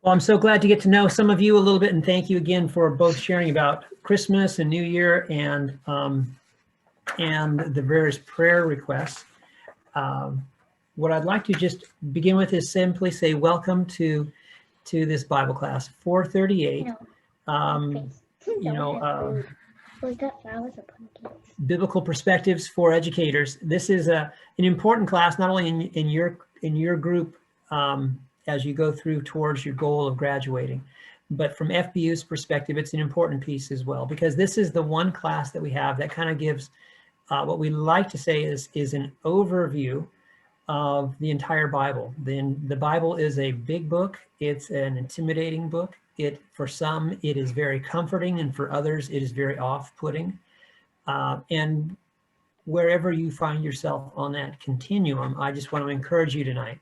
Well, I'm so glad to get to know some of you a little bit, and thank you again for both sharing about Christmas and New Year and the various prayer requests. Um, what I'd like to just begin with is simply say welcome to this Bible class 438. You know, biblical perspectives for educators. This is an important class, not only in your group as you go through towards your goal of graduating, but from FBU's perspective, it's an important piece as well, because this is the one class that we have that kind of gives what we like to say is an overview of the entire Bible. Then the Bible is a big book. It's an intimidating book. For some, it is very comforting, and for others, it is very off-putting. And wherever you find yourself on that continuum, I just want to encourage you tonight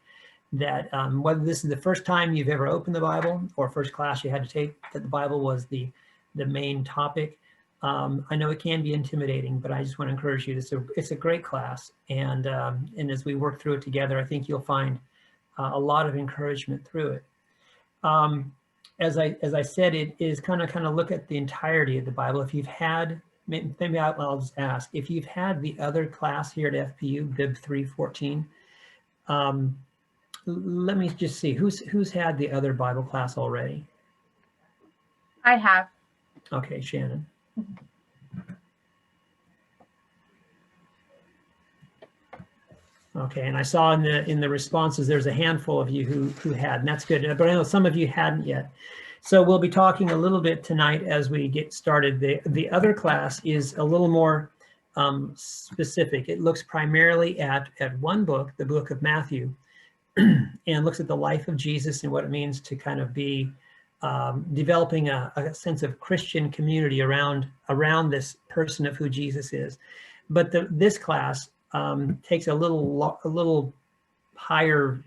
that whether this is the first time you've ever opened the Bible or first class you had to take that the Bible was the main topic, I know it can be intimidating, but I just want to encourage you. It's a great class, and as we work through it together, I think you'll find a lot of encouragement through it. As I said, it is kind of look at the entirety of the Bible. If you've had, maybe I'll just ask, if you've had the other class here at FPU, BIB438, let me just see, who's had the other Bible class already? I have. Okay, Shannon. Okay, and I saw in the responses there's a handful of you who had, and that's good. But I know some of you hadn't yet. So we'll be talking a little bit tonight as we get started. The other class is a little more specific. It looks primarily at one book, the book of Matthew, and looks at the life of Jesus and what it means to kind of be developing a sense of Christian community around this person of who Jesus is. But this class takes a little higher,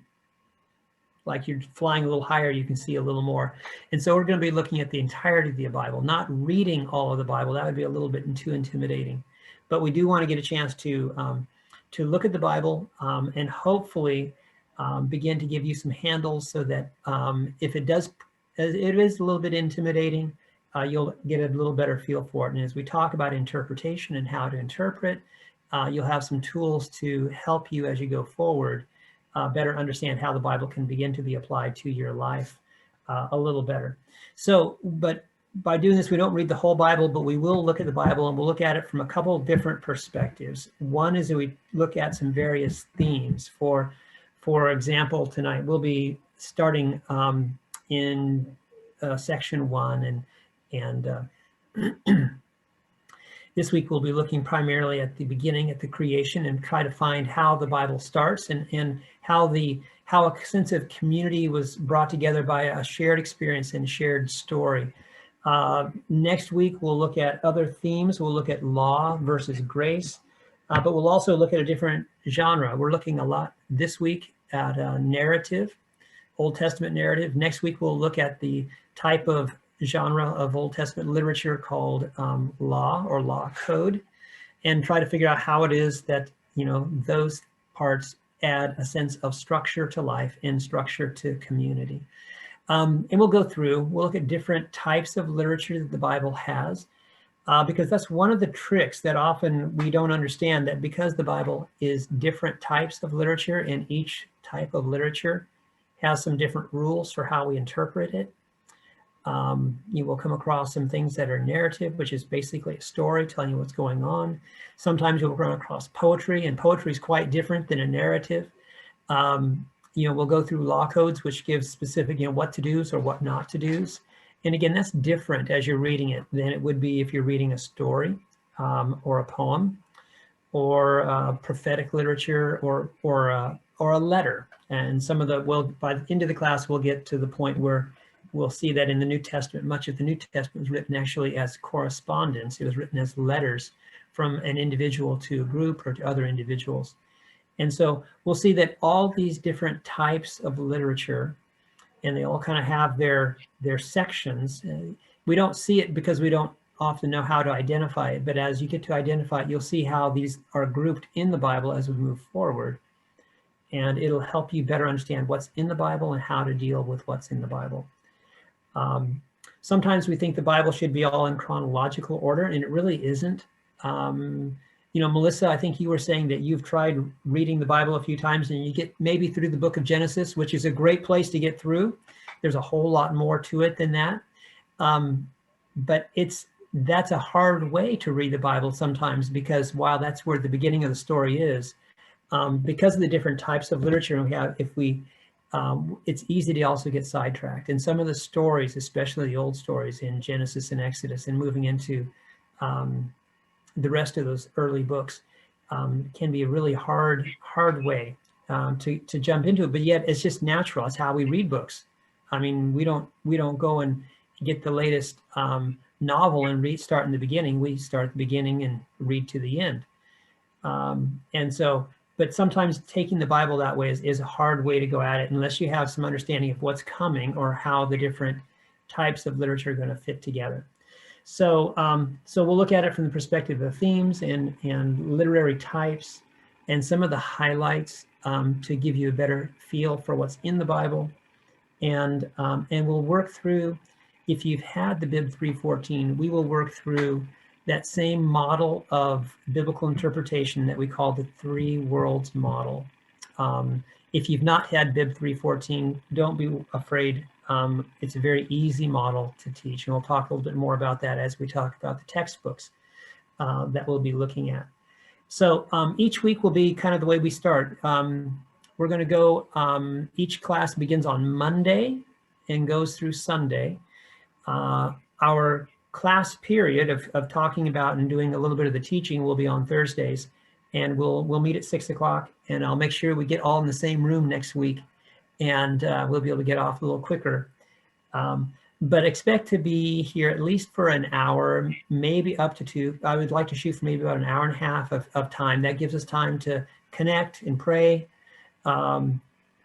like you're flying a little higher, you can see a little more. And so we're going to be looking at the entirety of the Bible, not reading all of the Bible. That would be a little bit too intimidating. But we do want to get a chance to look at the Bible and hopefully begin to give you some handles so that if it is a little bit intimidating, you'll get a little better feel for it. And as we talk about interpretation and how to interpret, you'll have some tools to help you as you go forward better understand how the Bible can begin to be applied to your life a little better. So, but by doing this, we don't read the whole Bible, but we will look at the Bible, and we'll look at it from a couple of different perspectives. One is that we look at some various themes. For example, tonight we'll be starting in section 1, and this week we'll be looking primarily at the beginning, at the creation, and try to find how the Bible starts and how a sense of community was brought together by a shared experience and shared story. Next week we'll look at other themes. We'll look at law versus grace, but we'll also look at a different genre. We're looking a lot this week at narrative, Old Testament narrative. Next week we'll look at the type of genre of Old Testament literature called law or law code, and try to figure out how it is that those parts add a sense of structure to life and structure to community. And we'll look at different types of literature that the Bible has, because that's one of the tricks that often we don't understand, that because the Bible is different types of literature, and each type of literature has some different rules for how we interpret it. You will come across some things that are narrative, which is basically a story telling you what's going on. Sometimes you'll run across poetry, and poetry is quite different than a narrative. We'll go through law codes, which gives specific, what to do's or what not to do's. And again, that's different as you're reading it than it would be if you're reading a story or a poem or prophetic literature or a letter. And by the end of the class, we'll get to the point where we'll see that in the New Testament, much of the New Testament was written actually as correspondence. It was written as letters from an individual to a group or to other individuals. And so we'll see that all these different types of literature, and they all kind of have their sections. We don't see it because we don't often know how to identify it, but as you get to identify it, you'll see how these are grouped in the Bible as we move forward. And it'll help you better understand what's in the Bible and how to deal with what's in the Bible. Sometimes we think the Bible should be all in chronological order, and it really isn't. Melissa, I think you were saying that you've tried reading the Bible a few times and you get maybe through the book of Genesis, which is a great place to get through. There's a whole lot more to it than that. But that's a hard way to read the Bible sometimes, because while that's where the beginning of the story is, because of the different types of literature we have, it's easy to also get sidetracked. And some of the stories, especially the old stories in Genesis and Exodus and moving into the rest of those early books, can be a really hard way to jump into it. But yet it's just natural. It's how we read books. I mean, we don't go and get the latest novel and start in the beginning. We start at the beginning and read to the end. But sometimes taking the Bible that way is a hard way to go at it, unless you have some understanding of what's coming or how the different types of literature are going to fit together. So we'll look at it from the perspective of themes and literary types and some of the highlights to give you a better feel for what's in the Bible. And we'll work through, if you've had the BIB438, we will work through that same model of biblical interpretation that we call the three worlds model. If you've not had BIB438, don't be afraid. It's a very easy model to teach, and we'll talk a little bit more about that as we talk about the textbooks that we'll be looking at. So each week will be kind of the way we start. We're going to go, each class begins on Monday and goes through Sunday. Our class period of talking about and doing a little bit of the teaching will be on Thursdays, and we'll meet at 6 o'clock, and I'll make sure we get all in the same room next week, and we'll be able to get off a little quicker. But expect to be here at least for an hour, maybe up to 2. I would like to shoot for maybe about an hour and a half of time. That gives us time to connect and pray,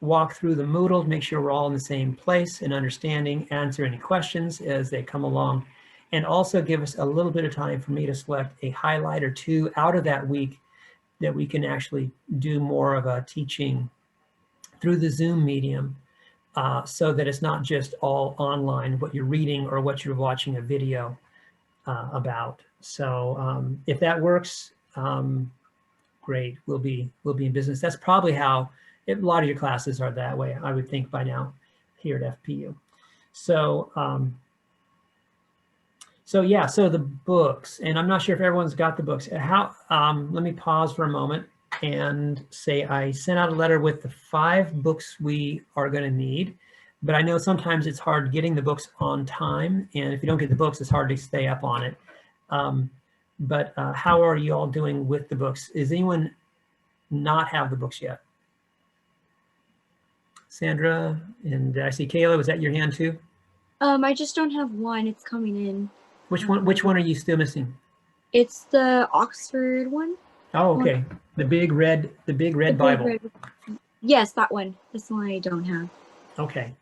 walk through the Moodle, make sure we're all in the same place and understanding, answer any questions as they come along, and also give us a little bit of time for me to select a highlight or two out of that week that we can actually do more of a teaching through the Zoom medium, so that it's not just all online, what you're reading or what you're watching a video about. So if that works, great, we'll be in business. That's probably how a lot of your classes are that way, I would think by now here at FPU. So so the books, and I'm not sure if everyone's got the books. Let me pause for a moment and say I sent out a letter with the 5 books we are going to need, but I know sometimes it's hard getting the books on time, and if you don't get the books, it's hard to stay up on it. But how are you all doing with the books? Does anyone not have the books yet? Sandra, and I see Kayla, was that your hand too? I just don't have one. It's coming in. Which one are you still missing? It's the Oxford one. Oh, okay. The big red Bible. Yes, that one. That's the one I don't have. Okay.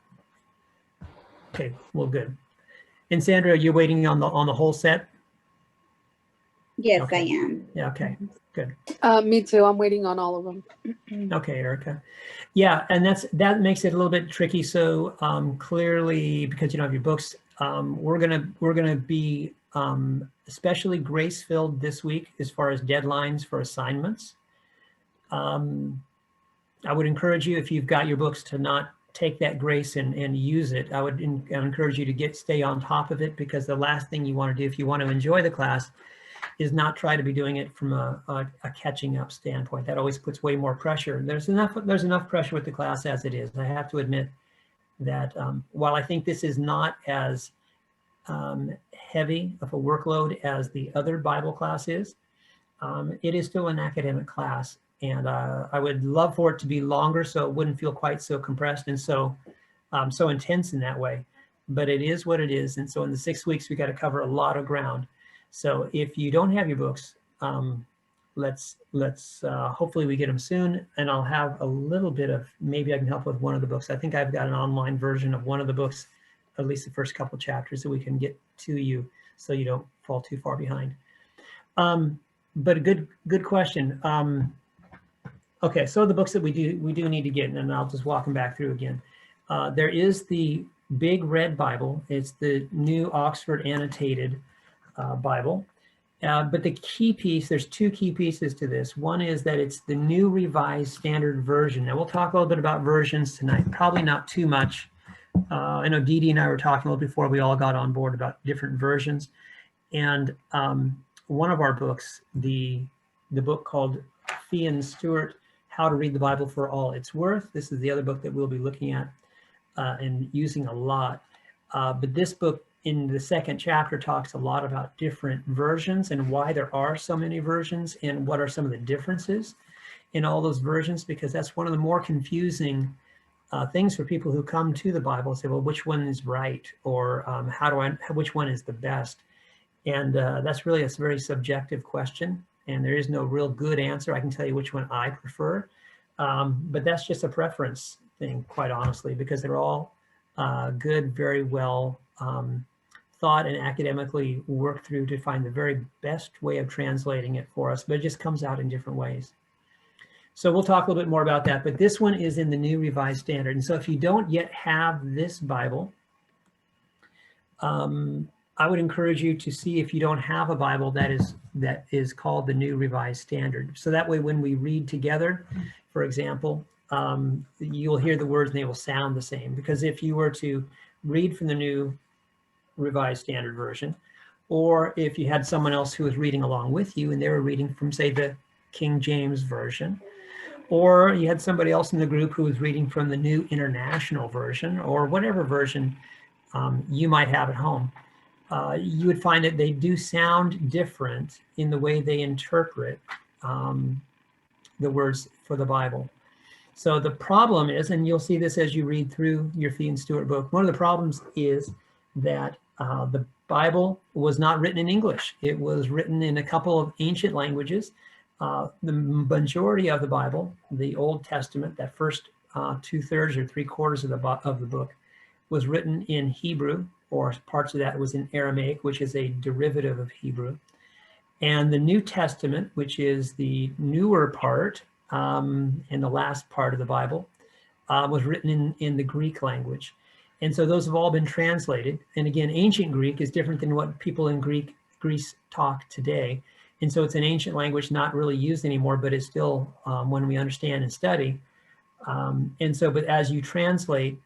Okay, well, good. And Sandra, you're waiting on the whole set? Yes, okay. I am. Yeah, okay, good. Me too. I'm waiting on all of them. Okay, Erica. Yeah, and that makes it a little bit tricky. So clearly, because you don't have your books, we're gonna be especially grace-filled this week as far as deadlines for assignments. I would encourage you, if you've got your books, to not take that grace and use it. I would encourage you to stay on top of it, because the last thing you want to do if you want to enjoy the class is not try to be doing it from a catching up standpoint. That always puts way more pressure. There's enough pressure with the class as it is. I have to admit that while I think this is not as heavy of a workload as the other Bible class is, it is still an academic class. And I would love for it to be longer so it wouldn't feel quite so compressed and so intense in that way. But it is what it is. And so in the 6 weeks, we got to cover a lot of ground. So if you don't have your books, let's hopefully we get them soon. And I'll have a little bit of, maybe I can help with one of the books. I think I've got an online version of one of the books, at least the first couple chapters, that we can get to you so you don't fall too far behind. But a good question. Okay, so the books that we do need to get, and I'll just walk them back through again. There is the big red Bible. It's the New Oxford Annotated Bible. But the key piece, there's two key pieces to this. One is that it's the New Revised Standard Version. Now we'll talk a little bit about versions tonight, probably not too much. I know Dee Dee and I were talking a little before we all got on board about different versions. And one of our books, the book called Fee and Stewart, How to Read the Bible for All It's Worth. This is the other book that we'll be looking at and using a lot. But this book in the second chapter talks a lot about different versions and why there are so many versions and what are some of the differences in all those versions, because that's one of the more confusing things for people who come to the Bible and say, well, which one is right? Or which one is the best? And that's really a very subjective question. And there is no real good answer. I can tell you which one I prefer. But that's just a preference thing, quite honestly, because they're all good, very well thought and academically worked through to find the very best way of translating it for us, but it just comes out in different ways. So we'll talk a little bit more about that, but this one is in the New Revised Standard. And so if you don't yet have this Bible, I would encourage you to see if you don't have a Bible that is called the New Revised Standard. So that way when we read together, for example, you'll hear the words and they will sound the same. Because if you were to read from the New Revised Standard Version, or if you had someone else who was reading along with you and they were reading from, say, the King James Version, or you had somebody else in the group who was reading from the New International Version, or whatever version you might have at home, you would find that they do sound different in the way they interpret the words for the Bible. So the problem is, and you'll see this as you read through your Fee and Stewart book, one of the problems is that the Bible was not written in English. It was written in a couple of ancient languages. The majority of the Bible, the Old Testament, that first 2/3 or 3/4 of the book, was written in Hebrew, or parts of that was in Aramaic, which is a derivative of Hebrew. And the New Testament, which is the newer part and the last part of the Bible, was written in the Greek language. And so those have all been translated. And again, ancient Greek is different than what people in Greece talk today. And so it's an ancient language not really used anymore, but it's still one we understand and study. But as you translate,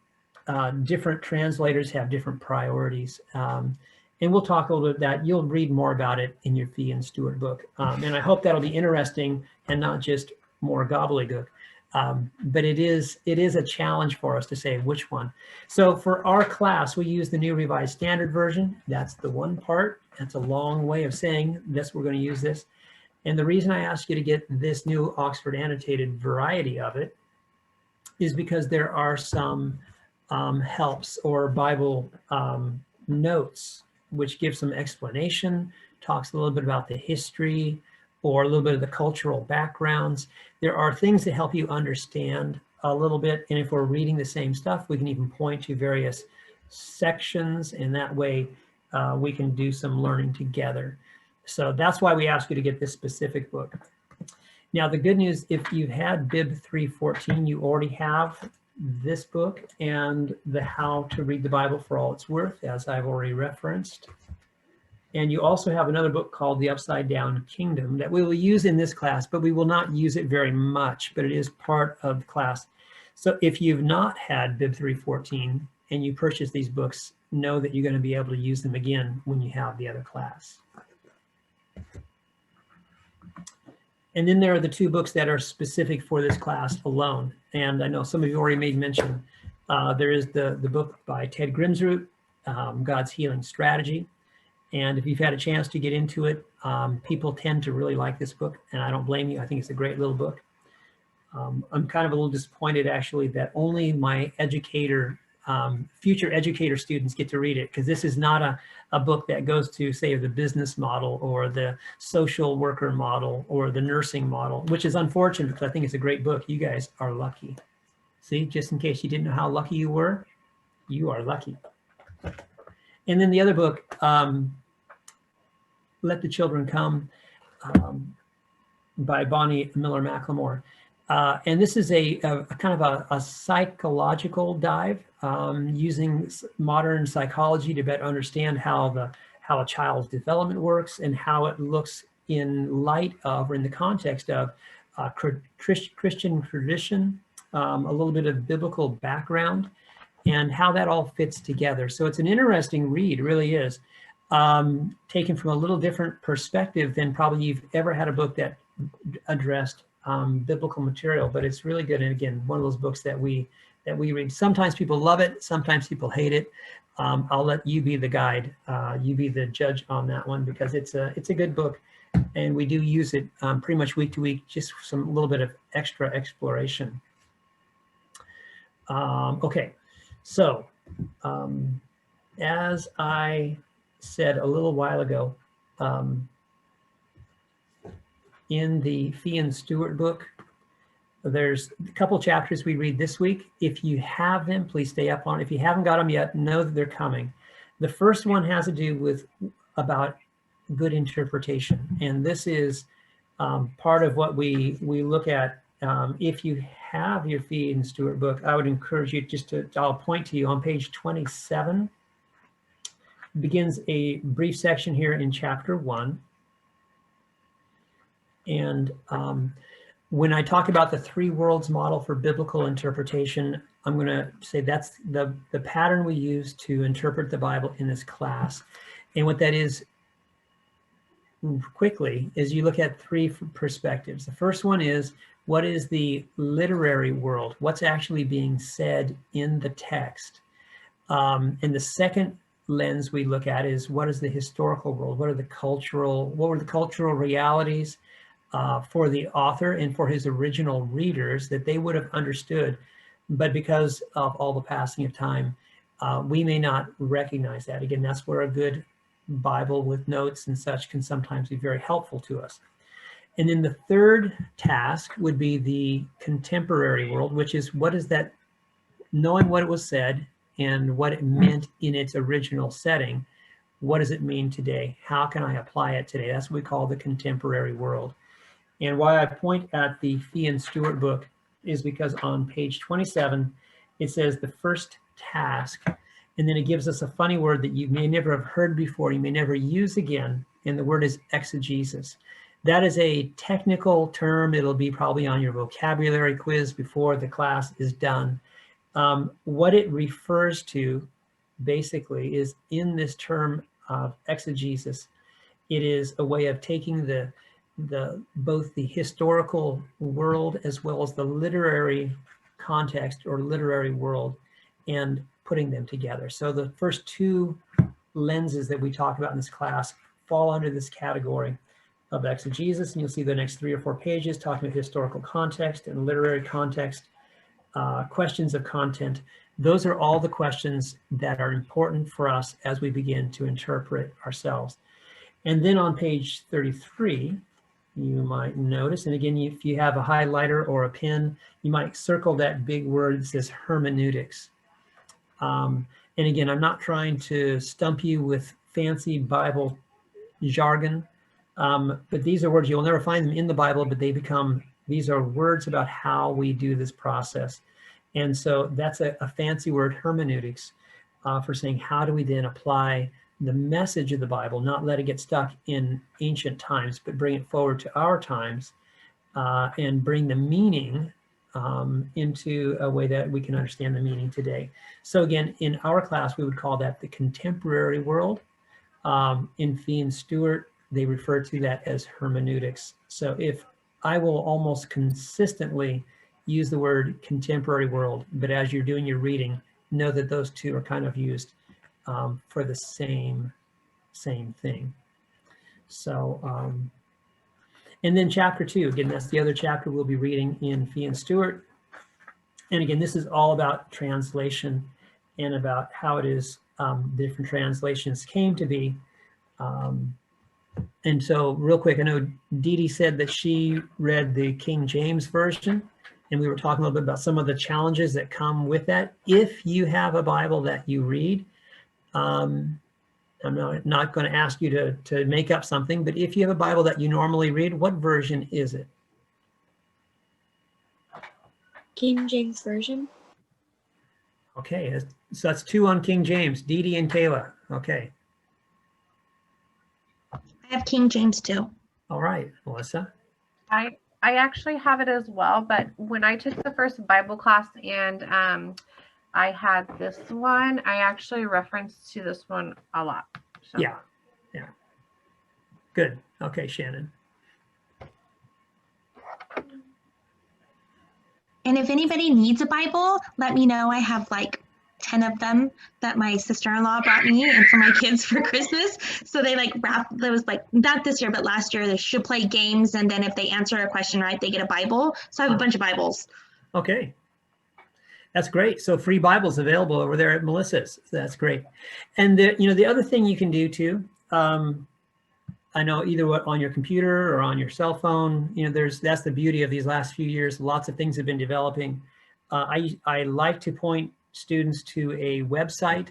different translators have different priorities. And we'll talk a little bit about that. You'll read more about it in your Fee and Stewart book. And I hope that'll be interesting and not just more gobbledygook. But it is a challenge for us to say which one. So for our class, we use the New Revised Standard Version. That's the one part. That's a long way of saying this, we're going to use this. And the reason I ask you to get this New Oxford Annotated variety of it is because there are some helps or Bible notes, which give some explanation, talks a little bit about the history or a little bit of the cultural backgrounds. There are things that help you understand a little bit. And if we're reading the same stuff, we can even point to various sections, and that way we can do some learning together. So that's why we ask you to get this specific book. Now, the good news, if you've had BIB438, you already have this book and the How to Read the Bible for All It's Worth, as I've already referenced. And you also have another book called The Upside Down Kingdom that we will use in this class, but we will not use it very much, but it is part of the class. So if you've not had BIB438 and you purchase these books, know that you're going to be able to use them again when you have the other class. And then there are the two books that are specific for this class alone. And I know some of you already made mention. There is the book by Ted Grimsrud, God's Healing Strategy. And if you've had a chance to get into it, people tend to really like this book, and I don't blame you. I think it's a great little book. I'm kind of a little disappointed, actually, that only my future educator students get to read it, because this is not a book that goes to, say, the business model or the social worker model or the nursing model, which is unfortunate because I think it's a great book. You guys are lucky. See, just in case you didn't know how lucky you were, you are lucky. And then the other book, Let the Children Come, by Bonnie Miller McLemore. And this is a kind of a psychological dive using modern psychology to better understand how a child's development works and how it looks in light of or in the context of Christian tradition, a little bit of biblical background, and how that all fits together. So it's an interesting read, it really is, taken from a little different perspective than probably you've ever had a book that addressed biblical material, but it's really good. And again, one of those books that we read. Sometimes people love it, sometimes people hate it. I'll let you be the guide, you be the judge on that one, because it's a good book, and we do use it pretty much week to week, just some little bit of extra exploration. Okay, so as I said a little while ago, in the Fee and Stewart book, there's a couple chapters we read this week. If you have them, please stay up on it. If you haven't got them yet, know that they're coming. The first one has to do with about good interpretation. And this is part of what we look at. If you have your Fee and Stewart book, I would encourage you just I'll point to you on page 27. Begins a brief section here in chapter 1. And when I talk about the three worlds model for biblical interpretation, I'm going to say that's the pattern we use to interpret the Bible in this class. And what that is, quickly, is you look at three perspectives. The first one is, what is the literary world? What's actually being said in the text? And the second lens we look at is, what is the historical world? What were the cultural realities for the author and for his original readers that they would have understood, but because of all the passing of time, we may not recognize that. Again, that's where a good Bible with notes and such can sometimes be very helpful to us. And then the third task would be the contemporary world, which is, what is that, knowing what it was said and what it meant in its original setting, what does it mean today? How can I apply it today? That's what we call the contemporary world. And why I point at the Fee and Stewart book is because on page 27, it says the first task, and then it gives us a funny word that you may never have heard before, you may never use again, and the word is exegesis. That is a technical term. It'll be probably on your vocabulary quiz before the class is done. What it refers to, basically, is in this term of exegesis, it is a way of taking both the historical world as well as the literary context or literary world and putting them together. So the first two lenses that we talk about in this class fall under this category of exegesis, and you'll see the next 3 or 4 pages talking about historical context and literary context, questions of content. Those are all the questions that are important for us as we begin to interpret ourselves. And then on page 33, you might notice, and again, if you have a highlighter or a pen, you might circle that big word that says hermeneutics. And again, I'm not trying to stump you with fancy Bible jargon, but these are words, you'll never find them in the Bible, but these are words about how we do this process. And so that's a fancy word, hermeneutics, for saying, how do we then apply the message of the Bible, not let it get stuck in ancient times, but bring it forward to our times, and bring the meaning into a way that we can understand the meaning today. So again, in our class, we would call that the contemporary world. In Fee and Stewart, they refer to that as hermeneutics. So if I will almost consistently use the word contemporary world, but as you're doing your reading, know that those two are kind of used for the same thing. So, and then chapter 2, again, that's the other chapter we'll be reading in Fee and Stewart. And again, this is all about translation and about how it is different translations came to be. And so real quick, I know Dee Dee said that she read the King James Version, and we were talking a little bit about some of the challenges that come with that. If you have a Bible that you read, I'm not going to ask you to make up something, but if you have a Bible that you normally read, what version is it? King James Version. Okay, so that's 2 on King James. Dee Dee and Kayla. Okay. I have King James too. All right, Melissa. I actually have it as well, but when I took the first Bible class and I had this one, I actually referenced to this one a lot. So. Yeah. Good. Okay, Shannon. And if anybody needs a Bible, let me know. I have like 10 of them that my sister-in-law brought me and for my kids for Christmas. So they like wrap those, like not this year, but last year. They should play games, and then if they answer a question right, they get a Bible. So I have a bunch of Bibles. Okay. That's great. So free Bibles available over there at Melissa's. That's great. And the other thing you can do too, I know either on your computer or on your cell phone, that's the beauty of these last few years. Lots of things have been developing. I like to point students to a website.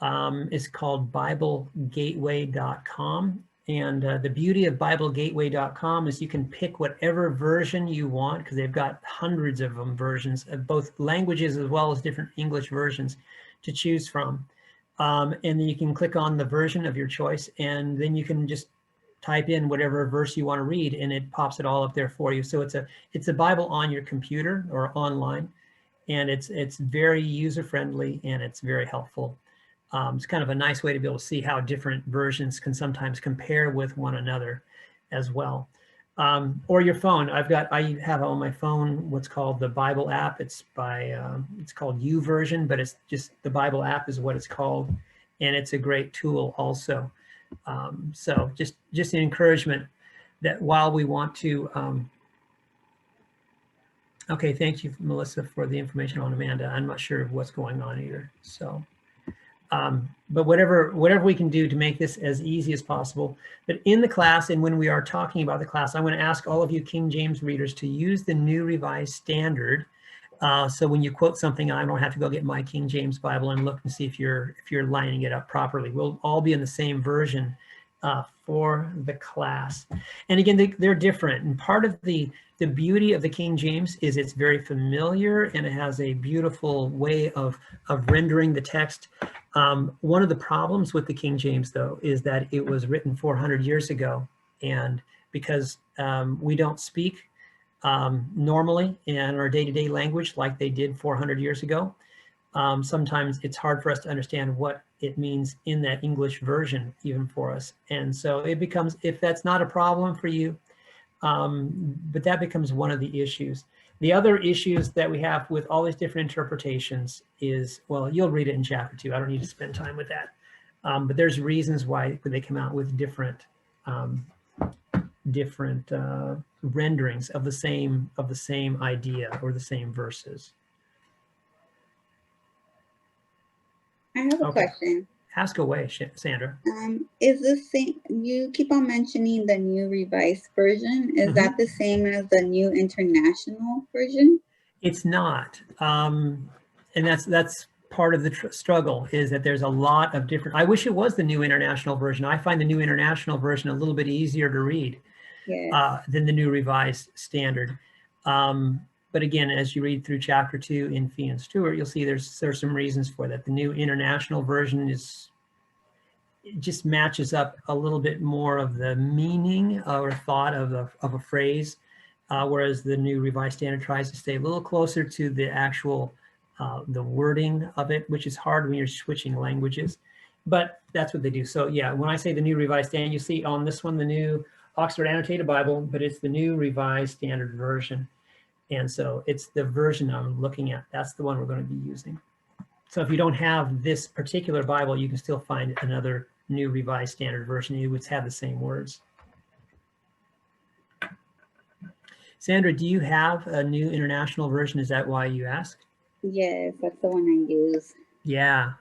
It's called BibleGateway.com. And the beauty of BibleGateway.com is you can pick whatever version you want, because they've got hundreds of versions of both languages as well as different English versions to choose from. And then you can click on the version of your choice, and then you can just type in whatever verse you want to read, and it pops it all up there for you. So it's a Bible on your computer or online, and it's very user-friendly and it's very helpful. It's kind of a nice way to be able to see how different versions can sometimes compare with one another as well. Or your phone. I have on my phone what's called the Bible app. It's called YouVersion, but it's just the Bible app is what it's called, and it's a great tool also. So just an encouragement that while we want to, okay, thank you, Melissa, for the information on Amanda. I'm not sure of what's going on either. So, but whatever we can do to make this as easy as possible. But in the class, and when we are talking about the class, I'm going to ask all of you King James readers to use the New Revised Standard. So when you quote something, I don't have to go get my King James Bible and look and see if you're lining it up properly. We'll all be in the same version for the class. And again, they're different. And part of the beauty of the King James is it's very familiar, and it has a beautiful way of rendering the text. One of the problems with the King James, though, is that it was written 400 years ago. And because we don't speak normally in our day-to-day language like they did 400 years ago, sometimes it's hard for us to understand what it means in that English version, even for us. And so it becomes, if that's not a problem for you, but that becomes one of the issues. The other issues that we have with all these different interpretations is, well, you'll read it in chapter 2. I don't need to spend time with that. But there's reasons why they come out with different renderings of the same idea or the same verses. I have a question. Ask away, Sandra. Is the same, you keep on mentioning the New Revised Version. Is that the same as the New International Version? It's not. And that's part of the struggle, is that there's a lot of different, I wish it was the New International Version. I find the New International Version a little bit easier to read than the New Revised Standard. But again, as you read through chapter 2 in Fee and Stewart, you'll see there's some reasons for that. The New International Version it just matches up a little bit more of the meaning or thought of a phrase, whereas the New Revised Standard tries to stay a little closer to the actual the wording of it, which is hard when you're switching languages. But that's what they do. So yeah, when I say the New Revised Standard, you see on this one the New Oxford Annotated Bible, but it's the New Revised Standard Version. And so it's the version I'm looking at. That's the one we're going to be using. So if you don't have this particular Bible, you can still find another New Revised Standard Version. It would have the same words. Sandra, do you have a New International Version? Is that why you asked? Yes, that's the one I use. Yeah.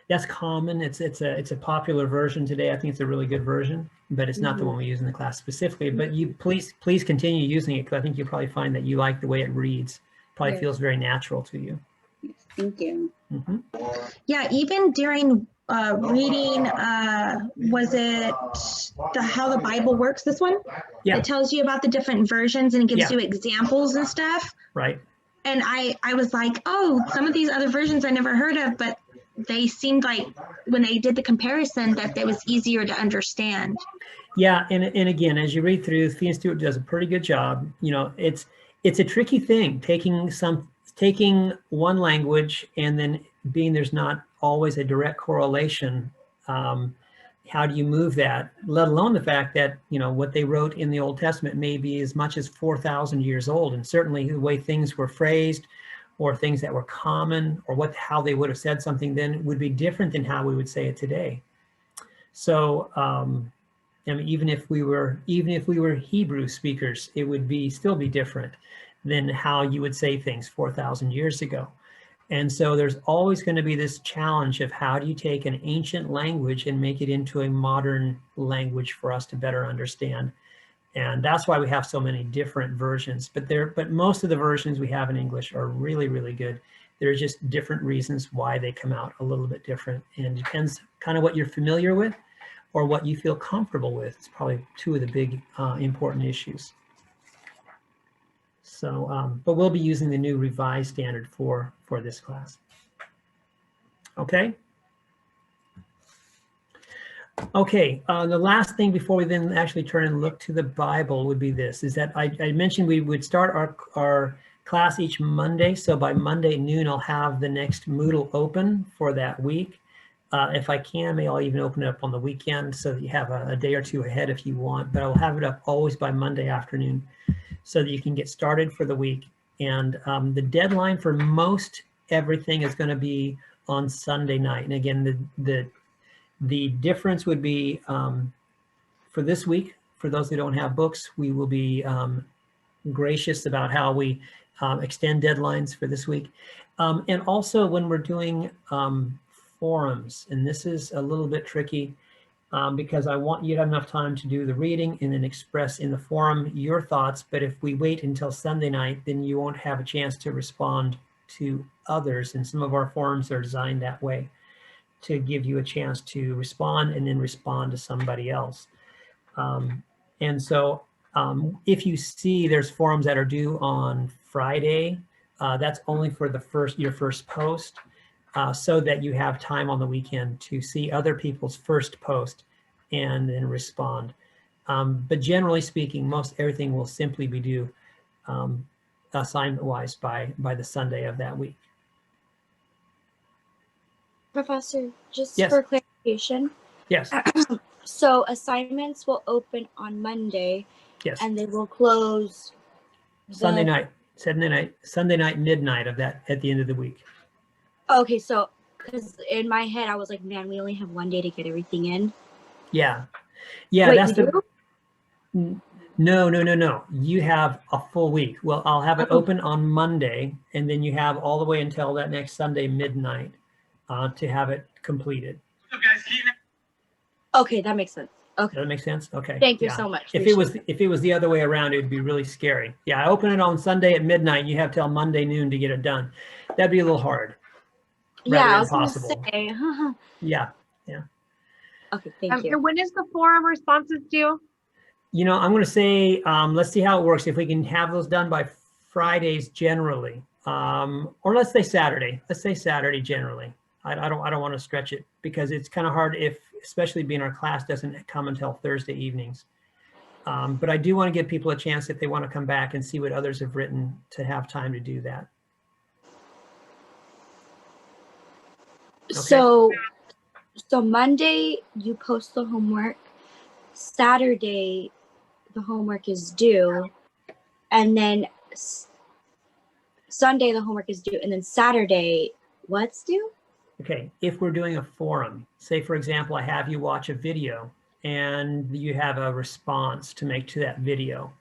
That's common. It's a popular version today. I think it's a really good version, but it's not the one we use in the class specifically. But you please continue using it, because I think you'll probably find that you like the way it reads. Probably feels very natural to you. Yes, thank you. Yeah, even during reading, was it How the Bible Works, this one? Yeah. It tells you about the different versions and it gives you examples and stuff. Right. And I was like, oh, some of these other versions I never heard of, but they seemed like when they did the comparison that it was easier to understand. Yeah, and again, as you read through, Fee and Stewart does a pretty good job. You know, it's a tricky thing, taking one language and then being there's not always a direct correlation. How do you move that? Let alone the fact that, you know, what they wrote in the Old Testament may be as much as 4,000 years old, and certainly the way things were phrased or things that were common or how they would have said something then would be different than how we would say it today. So, I mean, even if we were Hebrew speakers, it would still be different than how you would say things 4,000 years ago. And so there's always going to be this challenge of how do you take an ancient language and make it into a modern language for us to better understand. And that's why we have so many different versions. But most of the versions we have in English are really, really good. There are just different reasons why they come out a little bit different. And it depends kind of what you're familiar with or what you feel comfortable with. It's probably two of the big important issues. So, but we'll be using the new revised standard for this class. Okay. Okay, the last thing before we then actually turn and look to the Bible would be this, is that I mentioned we would start our class each Monday. So by Monday noon, I'll have the next Moodle open for that week. If I can, maybe I'll even open it up on the weekend so that you have a day or two ahead if you want, but I'll have it up always by Monday afternoon so that you can get started for the week. And the deadline for most everything is going to be on Sunday night. And again, the difference would be for this week, for those who don't have books, we will be gracious about how we extend deadlines for this week. And also when we're doing forums, and this is a little bit tricky because I want you to have enough time to do the reading and then express in the forum your thoughts. But if we wait until Sunday night, then you won't have a chance to respond to others. And some of our forums are designed that way, to give you a chance to respond and then respond to somebody else. And so if you see there's forums that are due on Friday, that's only for your first post, so that you have time on the weekend to see other people's first post and then respond. But generally speaking, most everything will simply be due assignment-wise by the Sunday of that week. Professor, just Yes. for clarification. Yes. So assignments will open on Monday. Yes. And they will close Sunday night, midnight of that at the end of the week. Okay, so because in my head I was like, man, we only have one day to get everything in. Yeah. Wait, That's you do? No. You have a full week. Well, I'll have it open on Monday, and then you have all the way until that next Sunday midnight to have it completed. Okay, that makes sense. Okay. Does that make sense? Okay. Thank you so much. If it was the other way around, it would be really scary. Yeah, I open it on Sunday at midnight. You have till Monday noon to get it done. That'd be a little hard. Yeah, I was impossible. gonna say. Yeah. Okay, thank you. And when is the forum responses due? You know, I'm going to say, let's see how it works. If we can have those done by Fridays generally, or let's say Saturday. Let's say Saturday generally. I don't want to stretch it because it's kind of hard especially being our class doesn't come until Thursday evenings. But I do want to give people a chance if they want to come back and see what others have written to have time to do that. Okay. So Monday you post the homework. Saturday the homework is due, and then Sunday the homework is due, and then Saturday what's due? Okay, if we're doing a forum, say for example, I have you watch a video and you have a response to make to that video.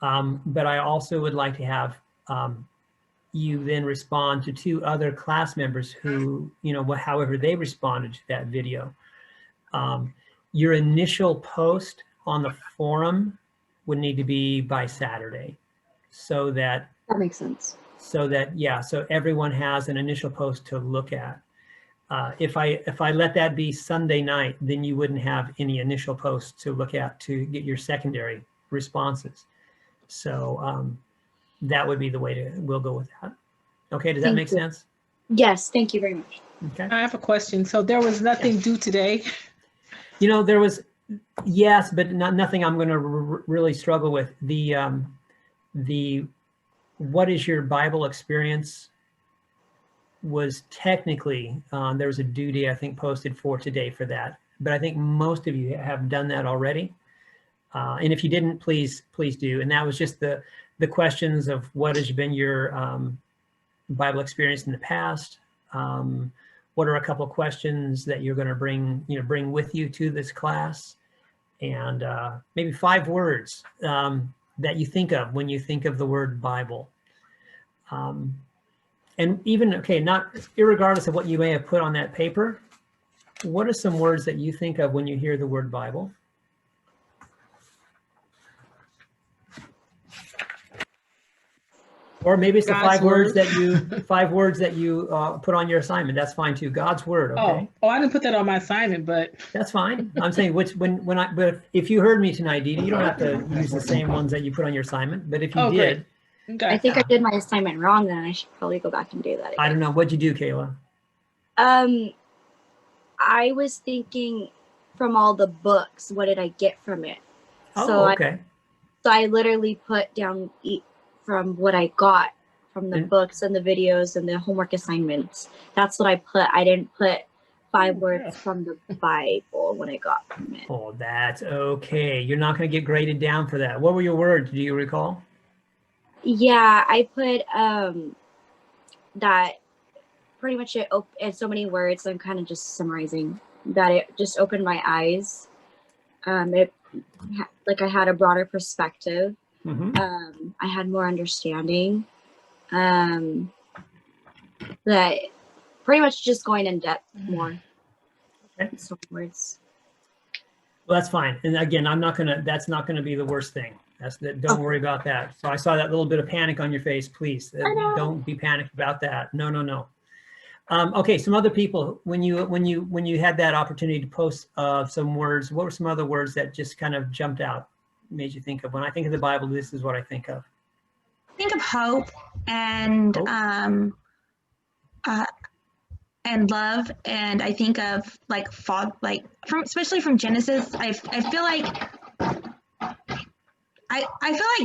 But I also would like to have you then respond to 2 other class members who, however they responded to that video. Your initial post on the forum would need to be by Saturday so that makes sense. So everyone has an initial post to look at. If I let that be Sunday night, then you wouldn't have any initial posts to look at to get your secondary responses. So that would be the way to, we'll go with that. Okay, does that Thank make you. sense? Yes, thank you very much. Okay. I have a question. So there was nothing due today? You know, there was, yes, but nothing I'm going to really struggle with. The what is your Bible experience was technically, there was a due date, I think, posted for today for that. But I think most of you have done that already. And if you didn't, please do. And that was just the questions of what has been your Bible experience in the past. What are a couple of questions that you're going to bring with you to this class, and maybe 5 words that you think of when you think of the word Bible. And even, okay, not irregardless of what you may have put on that paper, what are some words that you think of when you hear the word Bible? Or maybe it's the God's 5 words word. that you put on your assignment. That's fine too. God's word. Okay. Oh, I didn't put that on my assignment, but That's fine. I'm saying but if you heard me tonight, Dee Dee, you don't have to use the same ones that you put on your assignment. But if you did, great. I Okay. think I did my assignment wrong. Then I should probably go back and do that again. I don't know. What'd you do, Kayla? I was thinking from all the books, what did I get from it? Oh, okay. I literally put down from what I got from the And- books and the videos and the homework assignments. That's what I put. I didn't put 5 words from the Bible when I got from it. Oh, that's okay. You're not going to get graded down for that. What were your words? Do you recall? Yeah, I put that pretty much it so many words. I'm kind of just summarizing that it just opened my eyes. Like I had a broader perspective. Mm-hmm. I had more understanding. That pretty much just going in depth more. Okay. So words. Well, that's fine. And again, that's not gonna be the worst thing. Don't worry about that. So I saw that little bit of panic on your face. Please don't be panicked about that. No. Okay, some other people, when you had that opportunity to post some words, what were some other words that just kind of jumped out, made you think of? When I think of the Bible, this is what I think of. Think of hope and love, and I think of especially from Genesis. I feel like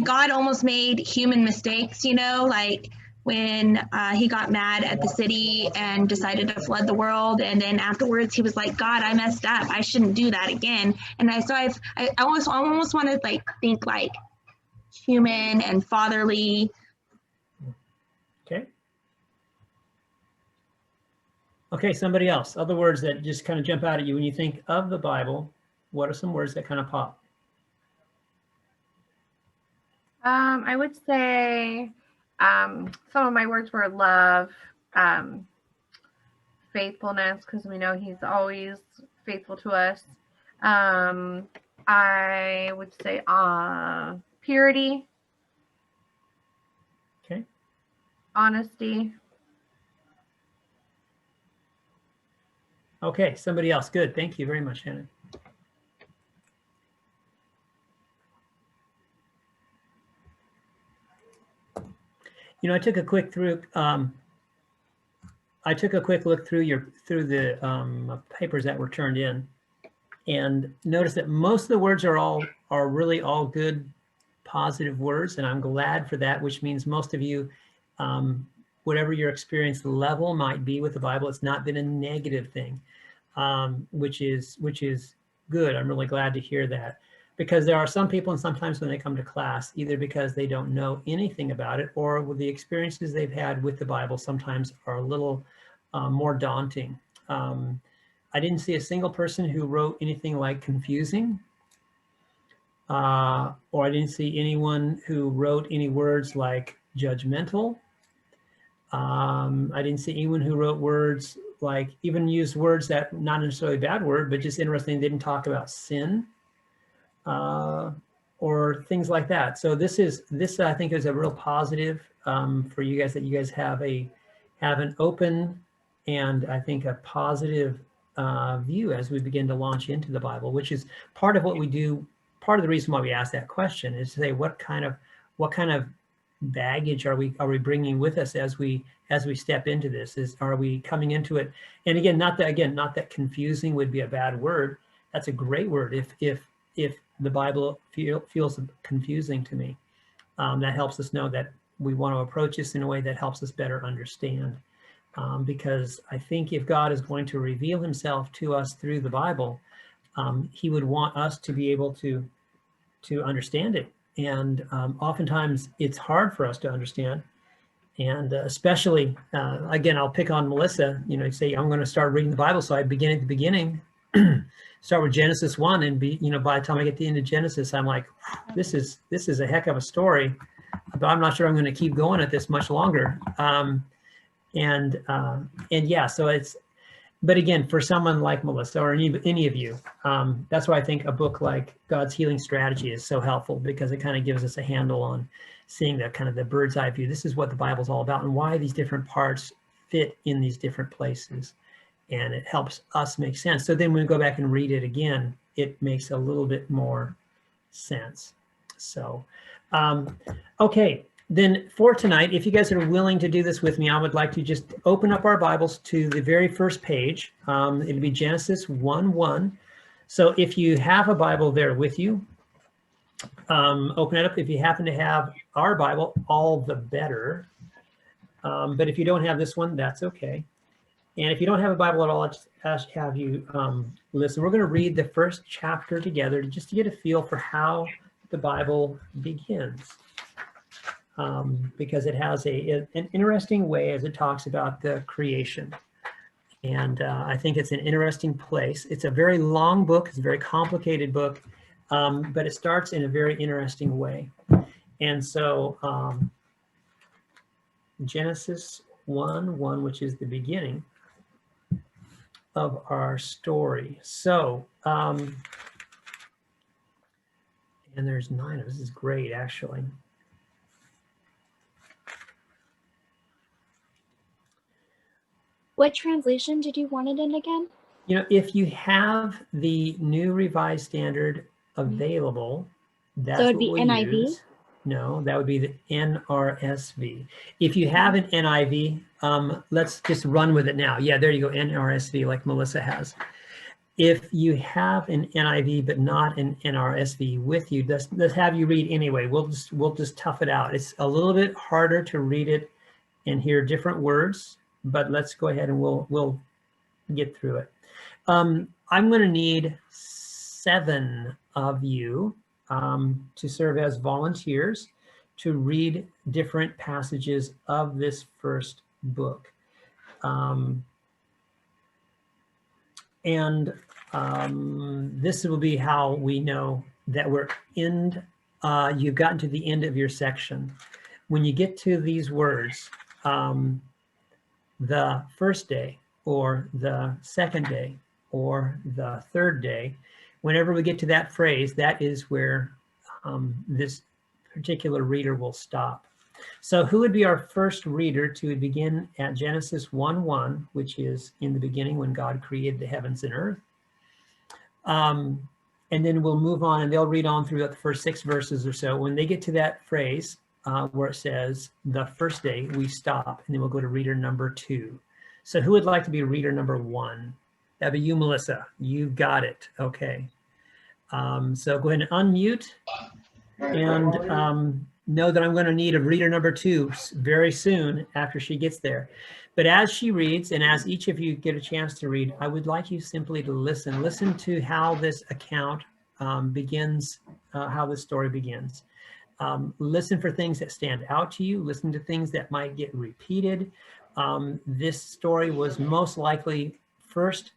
God almost made human mistakes, like when he got mad at the city and decided to flood the world, and then afterwards he was like, God, I messed up, I shouldn't do that again. And I almost want to think like human and fatherly. Okay, somebody else. Other words that just kind of jump out at you when you think of the Bible. What are some words that kind of pop? I would say some of my words were love, faithfulness, because we know he's always faithful to us. I would say purity. Okay. Honesty. Okay, somebody else. Good. Thank you very much, Shannon. I took a quick look through the papers that were turned in, and noticed that most of the words are really all good, positive words, and I'm glad for that, which means most of you, whatever your experience level might be with the Bible, it's not been a negative thing, which is good. I'm really glad to hear that, because there are some people, and sometimes when they come to class, either because they don't know anything about it, or with the experiences they've had with the Bible sometimes are a little more daunting. I didn't see a single person who wrote anything like confusing, or I didn't see anyone who wrote any words like judgmental. I didn't see anyone who wrote words like, even used words that, not necessarily a bad word, but just interesting, they didn't talk about sin or things like that. So this I think is a real positive for you guys, that you guys have an open and I think a positive view as we begin to launch into the Bible, which is part of what we do. Part of the reason why we ask that question is to say what kind of baggage are we bringing with us as we step into this? Are we coming into it? And again, not that confusing would be a bad word. That's a great word. If the Bible feels confusing to me, that helps us know that we want to approach this in a way that helps us better understand. Because I think if God is going to reveal himself to us through the Bible, he would want us to be able to understand it. And oftentimes it's hard for us to understand. And especially, again, I'll pick on Melissa, say, I'm going to start reading the Bible. So I begin at the beginning, start with Genesis 1, and by the time I get to the end of Genesis, I'm like, this is a heck of a story, but I'm not sure I'm going to keep going at this much longer. And yeah, so but again, for someone like Melissa or any of you, that's why I think a book like God's Healing Strategy is so helpful, because it kind of gives us a handle on seeing the kind of the bird's eye view. This is what the Bible's all about and why these different parts fit in these different places. And it helps us make sense. So then when we go back and read it again, it makes a little bit more sense. So, okay. Then for tonight, if you guys are willing to do this with me, I would like to just open up our Bibles to the very first page. It'll be Genesis 1:1. So if you have a Bible there with you, open it up. If you happen to have our Bible, all the better. But if you don't have this one, that's okay. And if you don't have a Bible at all, I'll just have you listen. We're going to read the first chapter together just to get a feel for how the Bible begins. Because it has an interesting way as it talks about the creation. And I think it's an interesting place. It's a very long book. It's a very complicated book, but it starts in a very interesting way. And so Genesis 1:1, which is the beginning of our story. So, and there's 9 of us. This is great, actually. What translation did you want it in again? If you have the New Revised Standard available, that's So it'd what be we'll NIV? use. No, that would be the NRSV. If you have an NIV, let's just run with it now. Yeah, there you go, NRSV, like Melissa has. If you have an NIV but not an NRSV with you, let's have you read anyway. We'll just tough it out. It's a little bit harder to read it and hear different words, but let's go ahead and we'll get through it. I'm going to need 7 of you to serve as volunteers to read different passages of this first book. This will be how we know that you've gotten to the end of your section. When you get to these words, the first day, or the second day, or the third day, whenever we get to that phrase, that is where this particular reader will stop. So who would be our first reader to begin at Genesis 1:1, which is in the beginning when God created the heavens and earth? And then we'll move on, and they'll read on throughout the first 6 verses or so. When they get to that phrase where it says the first day, we stop, and then we'll go to reader number 2. So who would like to be reader number 1? That'd be you, Melissa. You got it. Okay. So go ahead and unmute, and know that I'm going to need a reader number 2 very soon after she gets there. But as she reads, and as each of you get a chance to read, I would like you simply to listen to how this account begins, how this story begins. Listen for things that stand out to you. Listen to things that might get repeated. This story was most likely first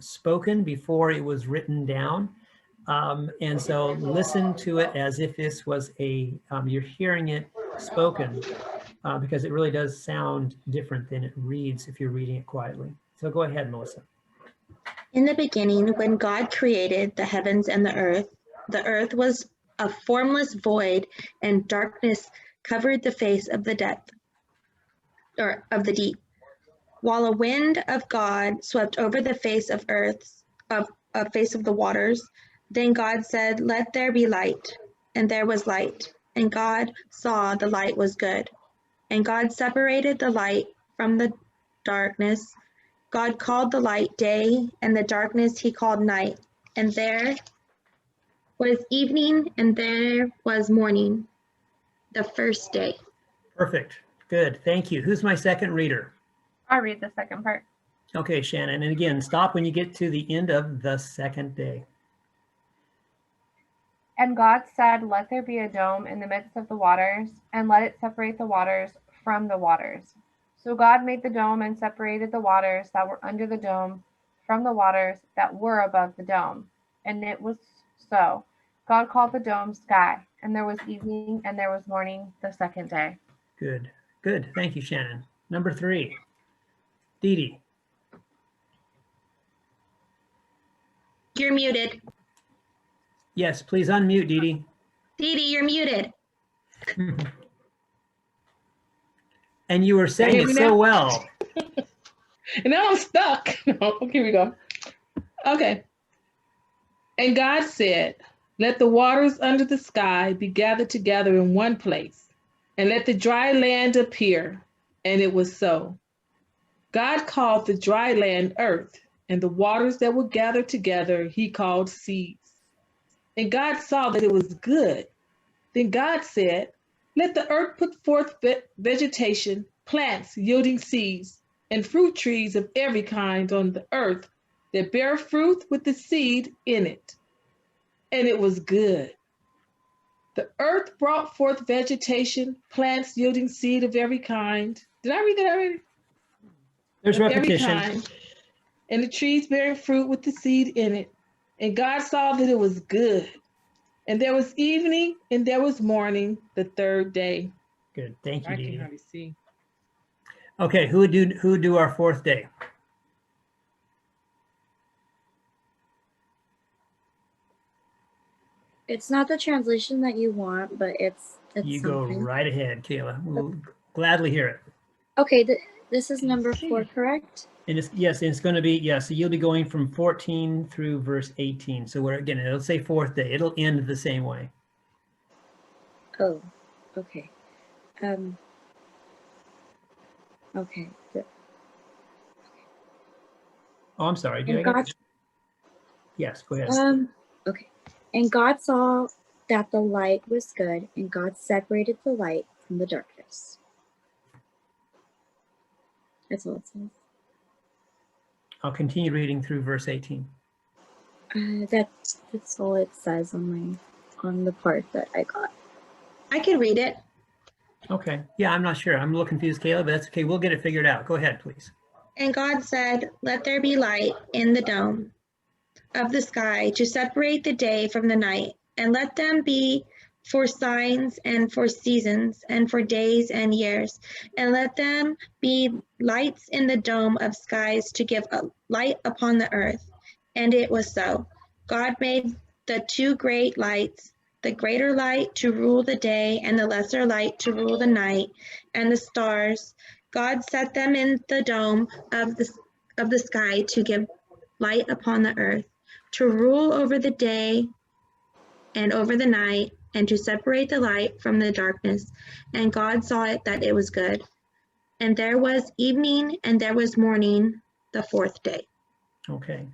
spoken before it was written down. And so listen to it as if this was you're hearing it spoken, because it really does sound different than it reads if you're reading it quietly. So go ahead, Melissa. In the beginning, when God created the heavens and the earth was a formless void, and darkness covered the face of the depth, or of the deep, while a wind of God swept over the face of face of the waters. Then God said, "Let there be light," and there was light. and God saw the light was good. And God separated the light from the darkness. God called the light day, and the darkness he called night. And there was evening, and there was morning, the first day. Perfect. Good. Thank you. Who's my second reader? I'll read the second part. Okay, Shannon. And again, stop when you get to the end of the second day. And God said, let there be a dome in the midst of the waters, and let it separate the waters from the waters. So God made the dome and separated the waters that were under the dome from the waters that were above the dome. And it was so. God called the dome sky, and there was evening and there was morning the second day. Good. Good. Thank you, Shannon. Number 3. Dee Dee. You're muted. Yes, please unmute, Dee Dee. Dee Dee, you're muted. And you were saying hear it me so now? well. And now I'm stuck. No, here we go. Okay. And God said, let the waters under the sky be gathered together in one place, and let the dry land appear. And it was so. God called the dry land earth, and the waters that were gathered together he called seas. And God saw that it was good. Then God said, let the earth put forth vegetation, plants yielding seeds, and fruit trees of every kind on the earth that bear fruit with the seed in it. And it was good. The earth brought forth vegetation, plants yielding seed of every kind. Did I read that already? There's Of every repetition. kind. And the trees bearing fruit with the seed in it. And God saw that it was good. And there was evening and there was morning the third day. Good. Thank you, I Dee can Dee. hardly see. Okay, who would do our 4th day? It's not the translation that you want, but it's You go something. right ahead, Kayla. We'll gladly hear it. Okay, this is number 4, correct? And it's going to be, so you'll be going from 14 through verse 18. So again, it'll say 4th day. It'll end the same way. Oh, okay. Okay. Oh, I'm sorry. And God, Yes, go ahead. okay. And God saw that the light was good, and God separated the light from the darkness. That's all it says. I'll continue reading through verse 18. That's all it says on the part that I got. I can read it. Okay. Yeah, I'm not sure. I'm a little confused, Kayla, but that's okay. We'll get it figured out. Go ahead, please. And God said, let there be light in the dome of the sky to separate the day from the night, and let them be for signs and for seasons and for days and years, and let them be lights in the dome of skies to give a light upon the earth. And it was so. God made the 2 great lights, the greater light to rule the day and the lesser light to rule the night, and the stars. God set them in the dome of the sky to give light upon the earth, to rule over the day and over the night, and to separate the light from the darkness. And God saw it that it was good. And there was evening and there was morning the 4th day. Okay.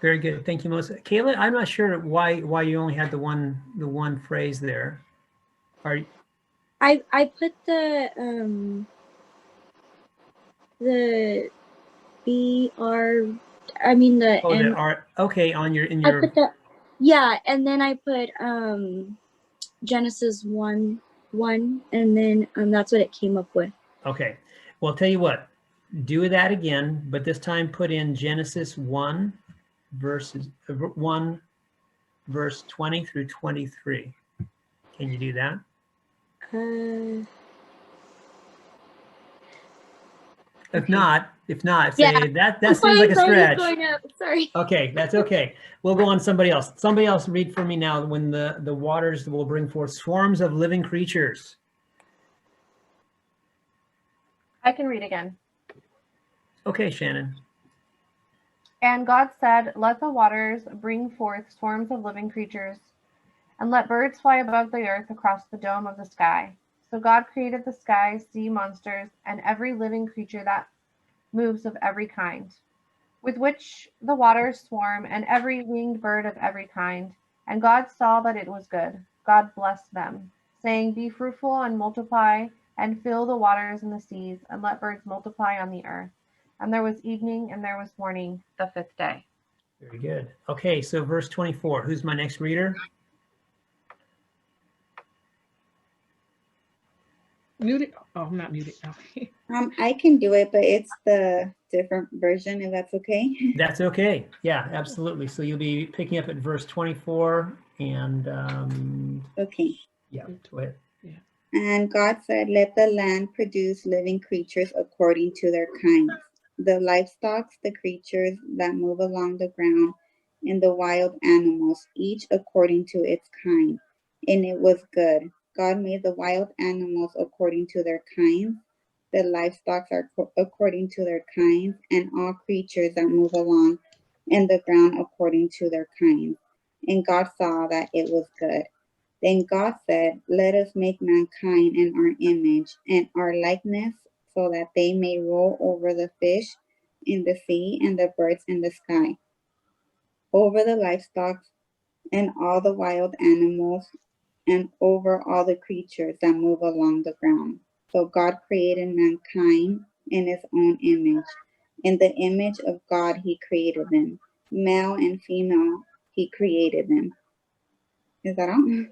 Very good. Thank you, Melissa. Kayla, I'm not sure why you only had the one phrase there. I put the BR, I mean the Oh, N. there are, okay, in I your, put the, yeah, and then I put Genesis 1:1, and then that's what it came up with. okay. Well, I'll tell you what, do that again, but this time put in Genesis 1 verse 20 through 23. Can you do that? If Okay. not, Yeah. say that seems like a stretch. Sorry. Okay, that's okay. We'll go on somebody else. Somebody else read for me now. When the waters will bring forth swarms of living creatures. I can read again. Okay, Shannon. And God said, let the waters bring forth swarms of living creatures, and let birds fly above the earth across the dome of the sky. So God created the sky, sea monsters, and every living creature that moves of every kind, with which the waters swarm, and every winged bird of every kind. And God saw that it was good. God blessed them, saying, Be fruitful and multiply, and fill the waters and the seas, and let birds multiply on the earth. And there was evening and there was morning, the fifth day. Very good. Okay, so verse 24. Who's my next reader? Muted? Oh, I'm not muted. Oh. I can do it, but it's the different version, if that's okay. That's okay. Yeah, absolutely. So you'll be picking up at verse 24 and Okay. yeah, go ahead. And God said, Let the land produce living creatures according to their kinds, the livestock, the creatures that move along the ground, and the wild animals, each according to its kind. And it was good. God made the wild animals according to their kinds, the livestock are according to their kinds, and all creatures that move along in the ground according to their kinds. And God saw that it was good. Then God said, Let us make mankind in our image and our likeness, so that they may rule over the fish in the sea and the birds in the sky, over the livestock and all the wild animals, and over all the creatures that move along the ground. So God created mankind in his own image. In the image of God he created them. Male and female he created them. Is that all?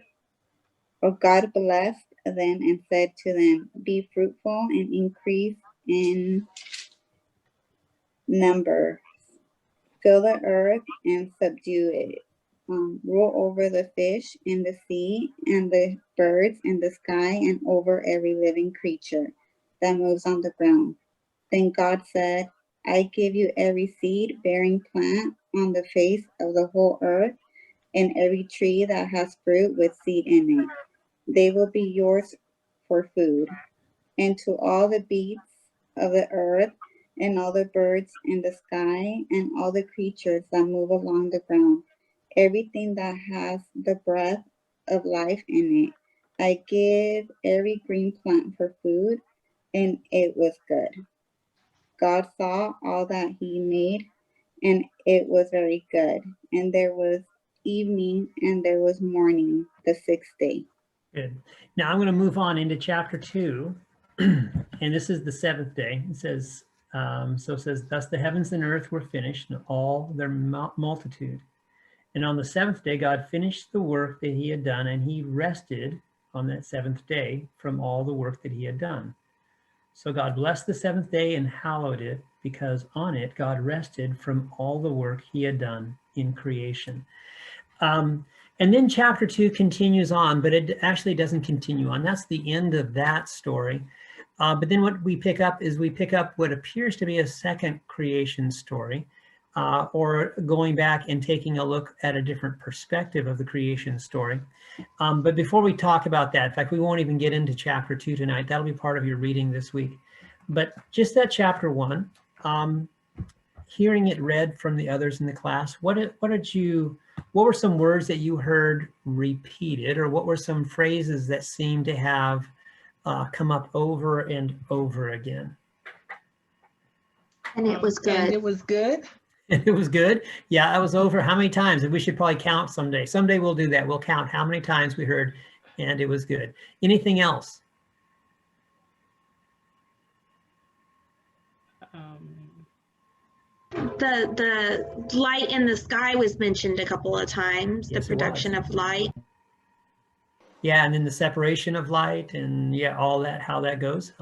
For God blessed them and said to them, Be fruitful and increase in number. Fill the earth and subdue it. Rule over the fish in the sea and the birds in the sky and over every living creature that moves on the ground. Then God said, I give you every seed-bearing plant on the face of the whole earth and every tree that has fruit with seed in it. They will be yours for food. And to all the beasts of the earth, and all the birds in the sky, and all the creatures that move along the ground, everything that has the breath of life in it, I give every green plant for food, and it was good. God saw all that he made, and it was very good. And there was evening, and there was morning, the sixth day. Good. Now I'm going to move on into chapter 2, and this is the seventh day. It says, it says, Thus the heavens and earth were finished, and all their multitude. And on the seventh day, God finished the work that he had done, and he rested on that seventh day from all the work that he had done. So God blessed the seventh day and hallowed it, because on it God rested from all the work he had done in creation. And then chapter 2 continues on, but it actually doesn't continue on. That's the end of that story. But then what we pick up is what appears to be a second creation story, or going back and taking a look at a different perspective of the creation story. But before we talk about that, in fact, we won't even get into chapter 2 tonight. That'll be part of your reading this week. But just that chapter 1, hearing it read from the others in the class, what were some words that you heard repeated, or what were some phrases that seemed to have come up over and over again? And it was good. And it was good. It was good. Yeah, I was over how many times, and we should probably count someday. Someday we'll do that. We'll count how many times we heard, and it was good. Anything else? The light in the sky was mentioned a couple of times, Yes, the production of light. Yeah, and then the separation of light, and yeah, all that, how that goes.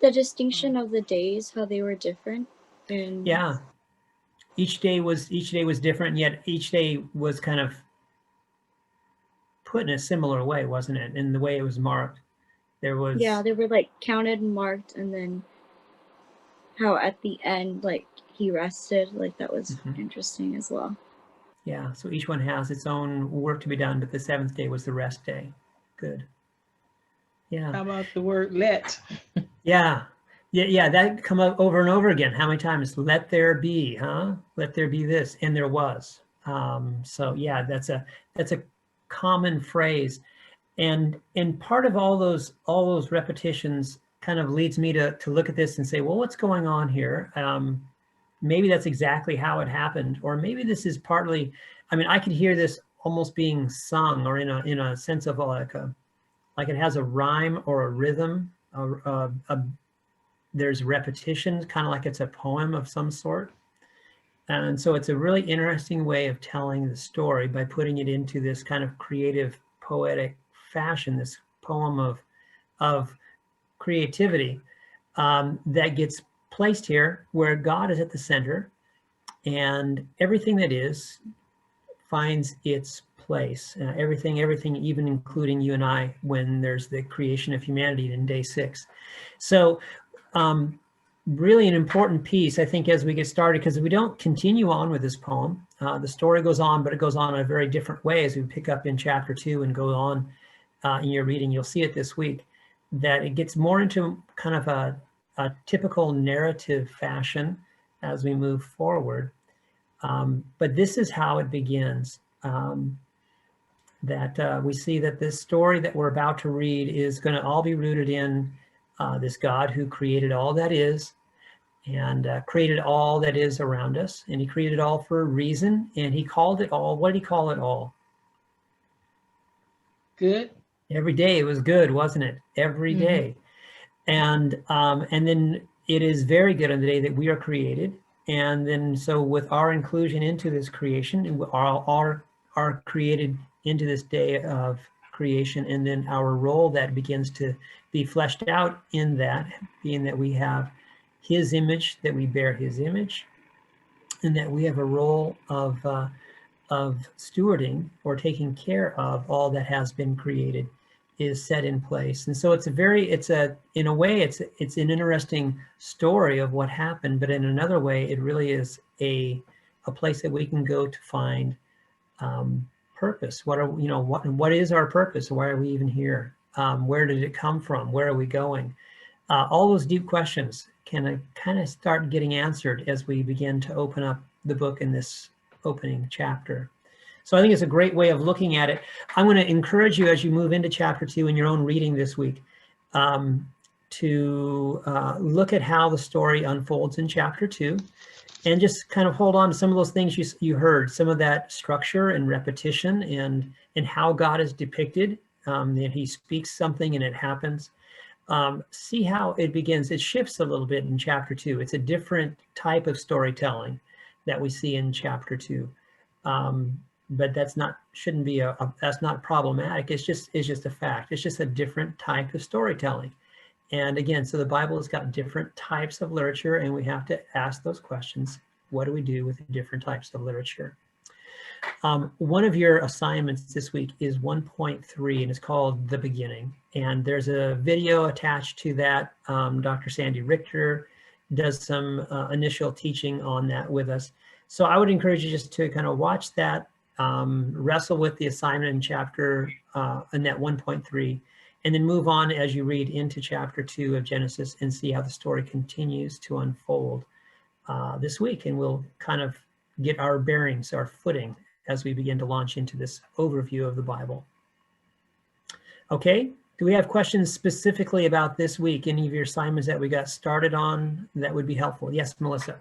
The distinction of the days, how they were different. And Yeah, each day was different, yet each day was kind of put in a similar way, wasn't it? In the way it was marked. There was, yeah, they were like counted and marked, and then how at the end, like he rested, like that was interesting as well. Yeah, so each one has its own work to be done, but the seventh day was the rest day. Good. Yeah. How about the word let? Yeah, that come up over and over again. How many times? Let there be, huh? Let there be this, and there was. So yeah, that's a common phrase. And part of all those repetitions kind of leads me to look at this and say, well, what's going on here? Maybe that's exactly how it happened, or maybe this is partly, I mean, I could hear this almost being sung, or in a sense of like it has a rhyme or a rhythm. There's repetition, kind of like it's a poem of some sort. And so it's a really interesting way of telling the story by putting it into this kind of creative, poetic fashion, this poem of creativity that gets placed here where God is at the center, and everything that is finds its place. Everything, even including you and I, when there's the creation of humanity in day 6. So really an important piece, I think, as we get started, because we don't continue on with this poem. The story goes on, but it goes on in a very different way as we pick up in chapter 2 and go on in your reading. You'll see it this week, that it gets more into kind of a typical narrative fashion as we move forward. But this is how it begins. That we see that this story that we're about to read is going to all be rooted in this God who created all that is, and created all that is around us. And he created all for a reason, and he called it all. What did he call it all? Good. Every day it was good, wasn't it? Every day. And then it is very good on the day that we are created. And then so with our inclusion into this creation, and are created into this day of creation, and then our role that begins to be fleshed out in that, being that we have his image, that we bear his image, and that we have a role of stewarding or taking care of all that has been created is set in place. And so in a way, it's an interesting story of what happened, but in another way, it really is a place that we can go to find purpose. What is our purpose? Why are we even here? Where did it come from? Where are we going? All those deep questions can kind of start getting answered as we begin to open up the book in this opening chapter. So I think it's a great way of looking at it. I'm going to encourage you as you move into chapter 2 in your own reading this week to look at how the story unfolds in chapter 2, and just kind of hold on to some of those things you heard, some of that structure and repetition, and how God is depicted, that he speaks something and it happens. See how it begins. It shifts a little bit in chapter 2. It's a different type of storytelling that we see in chapter 2. But that's not problematic. It's just a fact. It's just a different type of storytelling. And again, so the Bible has got different types of literature, and we have to ask those questions. What do we do with the different types of literature? One of your assignments this week is 1.3, and it's called The Beginning. And there's a video attached to that. Dr. Sandy Richter does some initial teaching on that with us. So I would encourage you just to kind of watch that, wrestle with the assignment in chapter, in that 1.3, and then move on as you read into chapter 2 of Genesis and see how the story continues to unfold this week. And we'll kind of get our bearings, our footing, as we begin to launch into this overview of the Bible. Okay, do we have questions specifically about this week? Any of your assignments that we got started on that would be helpful? Yes, Melissa.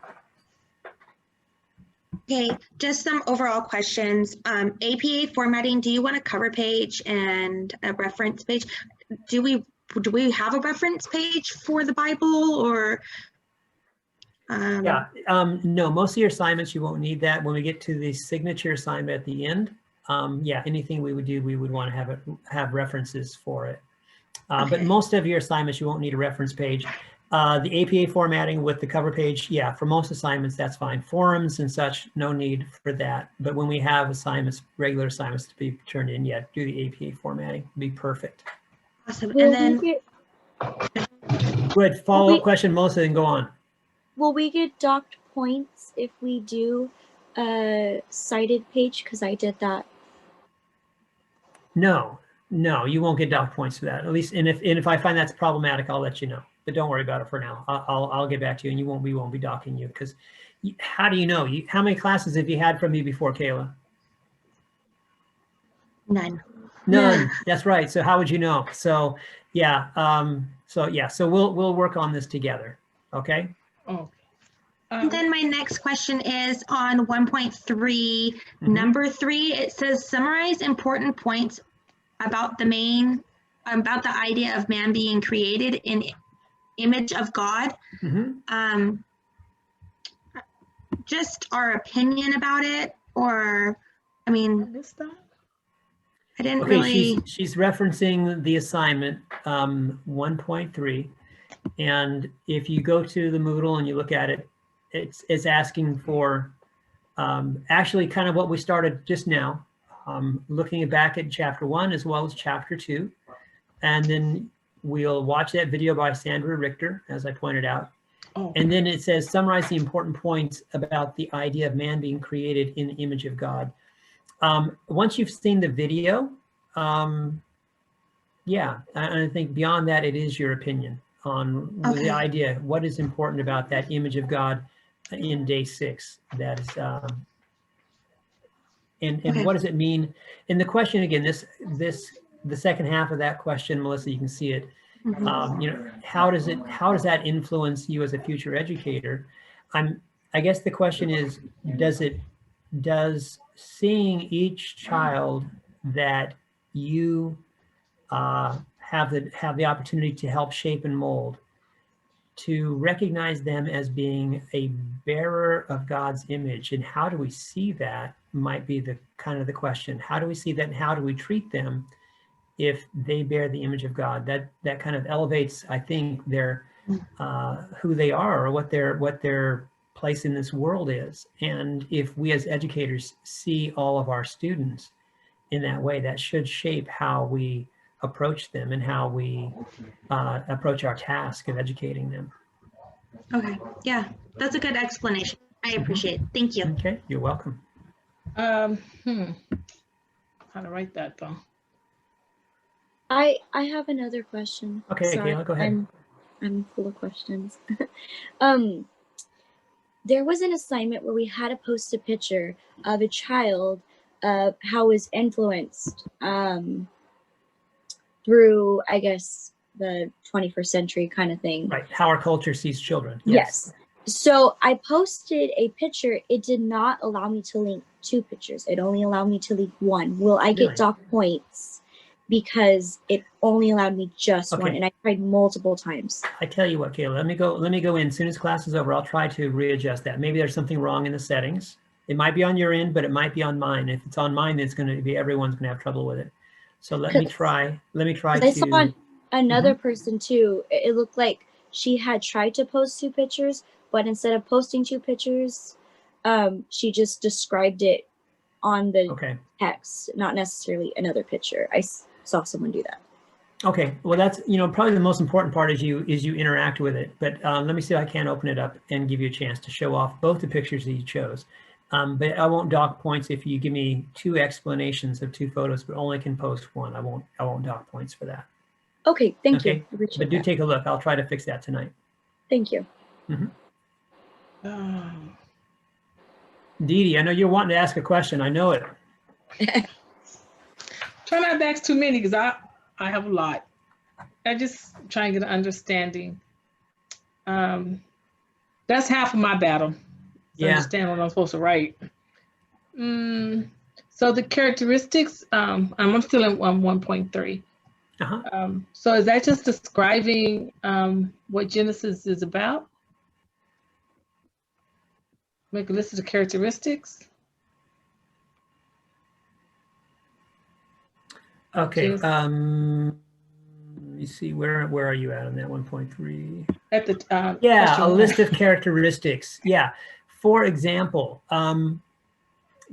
Okay, just some overall questions. APA formatting, do you want a cover page and a reference page? Do we have a reference page for the Bible, or? No, most of your assignments, you won't need that. When we get to the signature assignment at the end, anything we would do, we would want to have references for it. Okay. But most of your assignments, you won't need a reference page. The APA formatting with the cover page, for most assignments, that's fine. Forums and such, no need for that. But when we have assignments, regular assignments to be turned in, do the APA formatting. It'd be perfect. Awesome. And then, good follow-up question, Melissa, then go on. Will we get docked points if we do a cited page? Because I did that. No, you won't get docked points for that. At least, and if I find that's problematic, I'll let you know. But don't worry about it for now. I'll get back to you, and we won't be docking you, because how do you know? How many classes have you had from me before, Kayla? None. None. That's right. So how would you know? So yeah. So we'll work on this together. Okay. Oh. And then my next question is on 1.3, Mm-hmm. number 3. It says summarize important points about the idea of man being created in image of God. Mm-hmm. Just our opinion about it, or I mean, I didn't Okay, really. she's referencing the assignment 1.3, and if you go to the Moodle and you look at it, it's asking for actually kind of what we started just now, looking back at chapter 1 as well as chapter 2, and then we'll watch that video by Sandra Richter, as I pointed out. Oh. And then it says summarize the important points about the idea of man being created in the image of God. Once you've seen the video, yeah, I think beyond that, it is your opinion on the idea, what is important about that image of God in day 6. That is, and what does it mean? And the question again, the second half of that question, Melissa, you can see it. You know, how does that influence you as a future educator? I guess the question is, does seeing each child that you have the opportunity to help shape and mold, to recognize them as being a bearer of God's image, and how do we see that might be the kind of the question. How do we see that, and how do we treat them if they bear the image of God? That kind of elevates, I think, their who they are, or what their place in this world is. And if we as educators see all of our students in that way, that should shape how we approach them and how we approach our task of educating them. Okay, yeah, that's a good explanation. I appreciate it. Thank you. Okay, you're welcome. How to write that though? I have another question. Okay, Sorry, Kayla, go ahead. I'm full of questions. There was an assignment where we had to post a picture of a child, how it was influenced through, I guess, the 21st century kind of thing. Right, how our culture sees children. Yes. So I posted a picture. It did not allow me to link 2 pictures. It only allowed me to link 1. Will I get dock points because it only allowed me just 1, and I tried multiple times? I tell you what, Kayla, let me go in. As soon as class is over, I'll try to readjust that. Maybe there's something wrong in the settings. It might be on your end, but it might be on mine. If it's on mine, it's going to be, everyone's going to have trouble with it. So let me try to. I saw another person too. It looked like she had tried to post 2 pictures, but instead of posting 2 pictures, she just described it on the text, not necessarily another picture. I saw someone do that. Okay, well, that's, you know, probably the most important part is you interact with it. But let me see if I can open it up and give you a chance to show off both the pictures that you chose. But I won't dock points if you give me 2 explanations of 2 photos, but only can post 1. I won't dock points for that. Okay, thank you. But do take a look. I'll try to fix that tonight. Thank you. Dee Dee, I know you're wanting to ask a question. I know it. Try not to ask too many because I have a lot. I just try and get an understanding. That's half of my battle. Understand what I'm supposed to write. So the characteristics, I'm still in 1.3. So is that just describing what Genesis is about? Make a list of the characteristics. Okay. Let me see. Where are you at on that 1.3? At the a list of characteristics. Yeah. For example,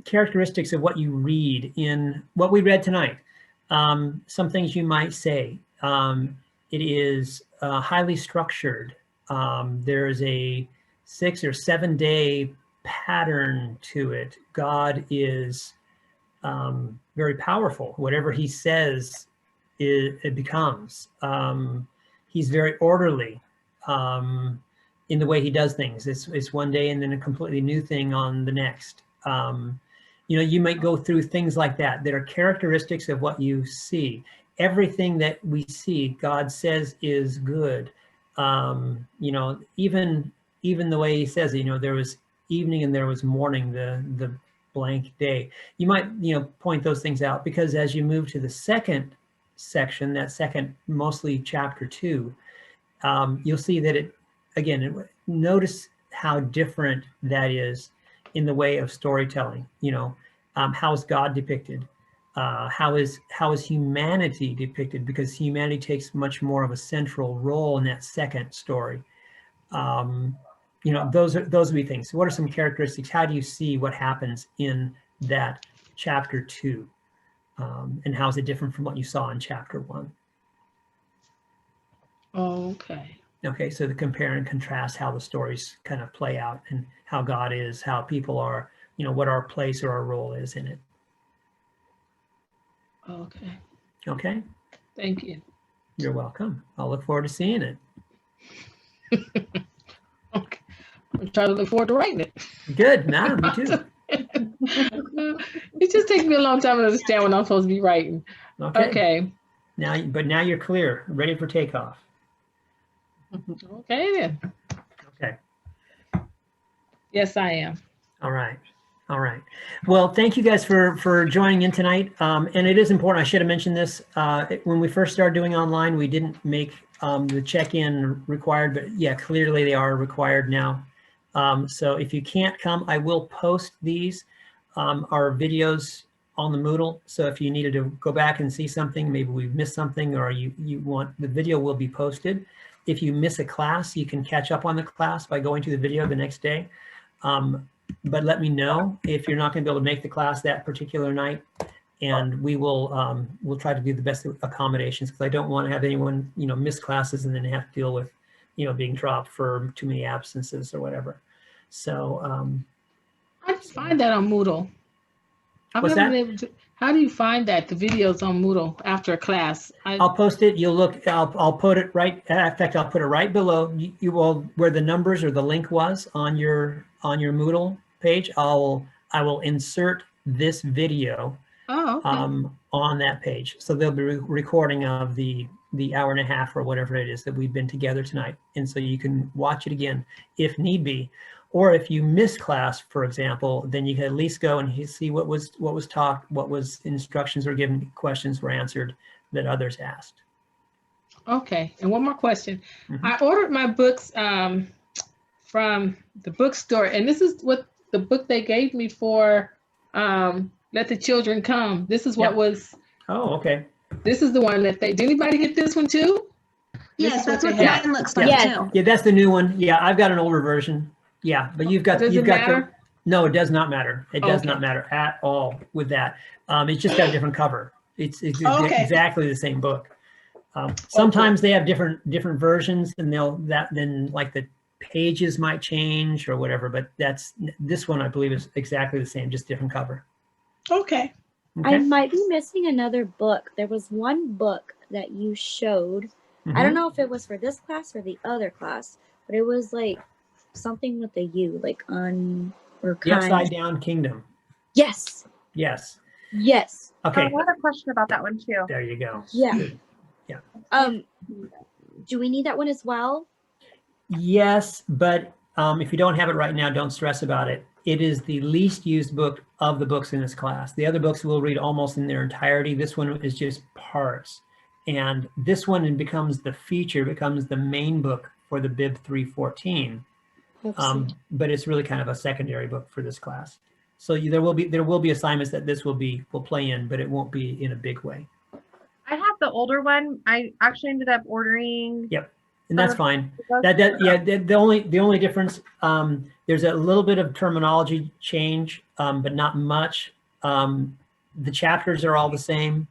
characteristics of what you read in what we read tonight. Some things you might say. It is highly structured. There's a 6 or 7 day pattern to it. God is very powerful. Whatever he says, it becomes. He's very orderly in the way he does things. It's one day and then a completely new thing on the next. You know, you might go through things like that that are characteristics of what you see. Everything that we see, God says is good. You know, even the way he says, you know, there was evening and there was morning, the blank day. You might, you know, point those things out, because as you move to the second section, that second, mostly chapter 2, you'll see that notice how different that is in the way of storytelling. You know, how is God depicted? How is humanity depicted? Because humanity takes much more of a central role in that second story. You know, those would be things. So what are some characteristics? How do you see what happens in that chapter 2? And how is it different from what you saw in chapter 1? Okay. Okay, so the compare and contrast how the stories kind of play out, and how God is, how people are, you know, what our place or our role is in it. Okay. Okay, Thank you. you're welcome. I'll look forward to seeing it. Okay. I'm trying to look forward to writing it. Good, nah, me too. It just takes me a long time to understand what I'm supposed to be writing. Okay. Okay. Now you're clear, ready for takeoff. Okay then. Okay. Yes, I am. All right. All right. Well, thank you guys for joining in tonight. And it is important. I should have mentioned this when we first started doing online. We didn't make the check-in required, but yeah, clearly they are required now. So if you can't come, I will post these our videos on the Moodle. So if you needed to go back and see something, maybe we missed something, or you want, the video will be posted. If you miss a class, you can catch up on the class by going to the video the next day. But let me know if you're not going to be able to make the class that particular night, and we will we'll try to do the best accommodations, because I don't want to have anyone, you know, miss classes and then have to deal with, you know, being dropped for too many absences or whatever. So I just find that on Moodle. What's that? How do you find that, the videos on Moodle after a class? I'll post it. You'll look. I'll put it right. In fact, I'll put it right below. You will, where the numbers or the link was on your Moodle page. I will insert this video on that page. So there'll be a recording of the hour and a half or whatever it is that we've been together tonight, and so you can watch it again if need be. Or if you miss class, for example, then you can at least go and see what was taught, what was instructions were given, questions were answered that others asked. Okay, and one more question. Mm-hmm. I ordered my books from the bookstore, and this is what the book they gave me for Let the Children Come. This is what was. Oh, okay. This is the one that did anybody get this one too? Yes, that's what mine looks like too. Yeah, that's the new one. Yeah, I've got an older version. Yeah, but you've got no, it does not matter. It does not matter at all with that. It's just got a different cover. It's exactly the same book. Sometimes they have different versions, and then like the pages might change or whatever. But this one, I believe, is exactly the same, just different cover. Okay. I might be missing another book. There was one book that you showed. Mm-hmm. I don't know if it was for this class or the other class, but it was like something with a U, like on or kind. The Upside Down Kingdom. Yes. Yes. Yes. Okay. I have a question about that one too. There you go. Yeah. Good. Yeah. Do we need that one as well? Yes, but if you don't have it right now, don't stress about it. It is the least used book of the books in this class. The other books we'll read almost in their entirety. This one is just parts. And this one becomes the feature, becomes the main book for the BIB438. But it's really kind of a secondary book for this class. So there will be assignments that this will play in, but it won't be in a big way. I have the older one. I actually ended up ordering. Yep, and that's fine. The only difference, there's a little bit of terminology change, but not much. The chapters are all the same,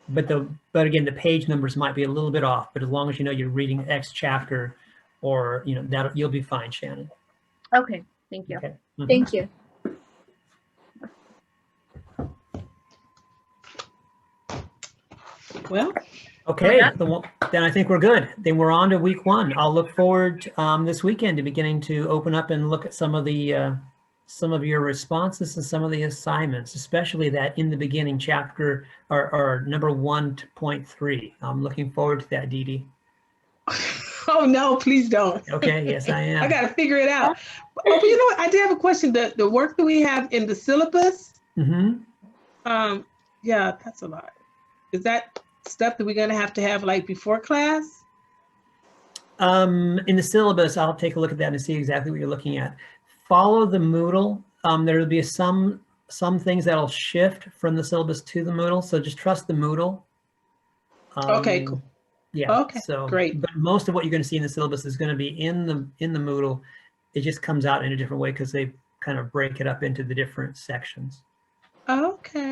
but again, the page numbers might be a little bit off. But as long as you know you're reading X chapter, or that you'll be fine, Shannon. Okay, thank you. Okay. Mm-hmm. Thank you. Well, okay, then I think we're good. Then we're on to week 1. I'll look forward this weekend to beginning to open up and look at some of the some of your responses to some of the assignments, especially that in the beginning chapter or number 1.3. I'm looking forward to that, Dee Dee. Oh no, please don't. Okay, yes, I am. I gotta figure it out. Oh, but you know what? I did have a question. The work that we have in the syllabus, yeah, that's a lot. Is that stuff that we're gonna have to have like before class? In the syllabus, I'll take a look at that and see exactly what you're looking at. Follow the Moodle. There will be some things that'll shift from the syllabus to the Moodle, so just trust the Moodle. Okay, cool. Yeah. Okay, so great. But most of what you're going to see in the syllabus is going to be in the Moodle. It just comes out in a different way because they kind of break it up into the different sections. Okay.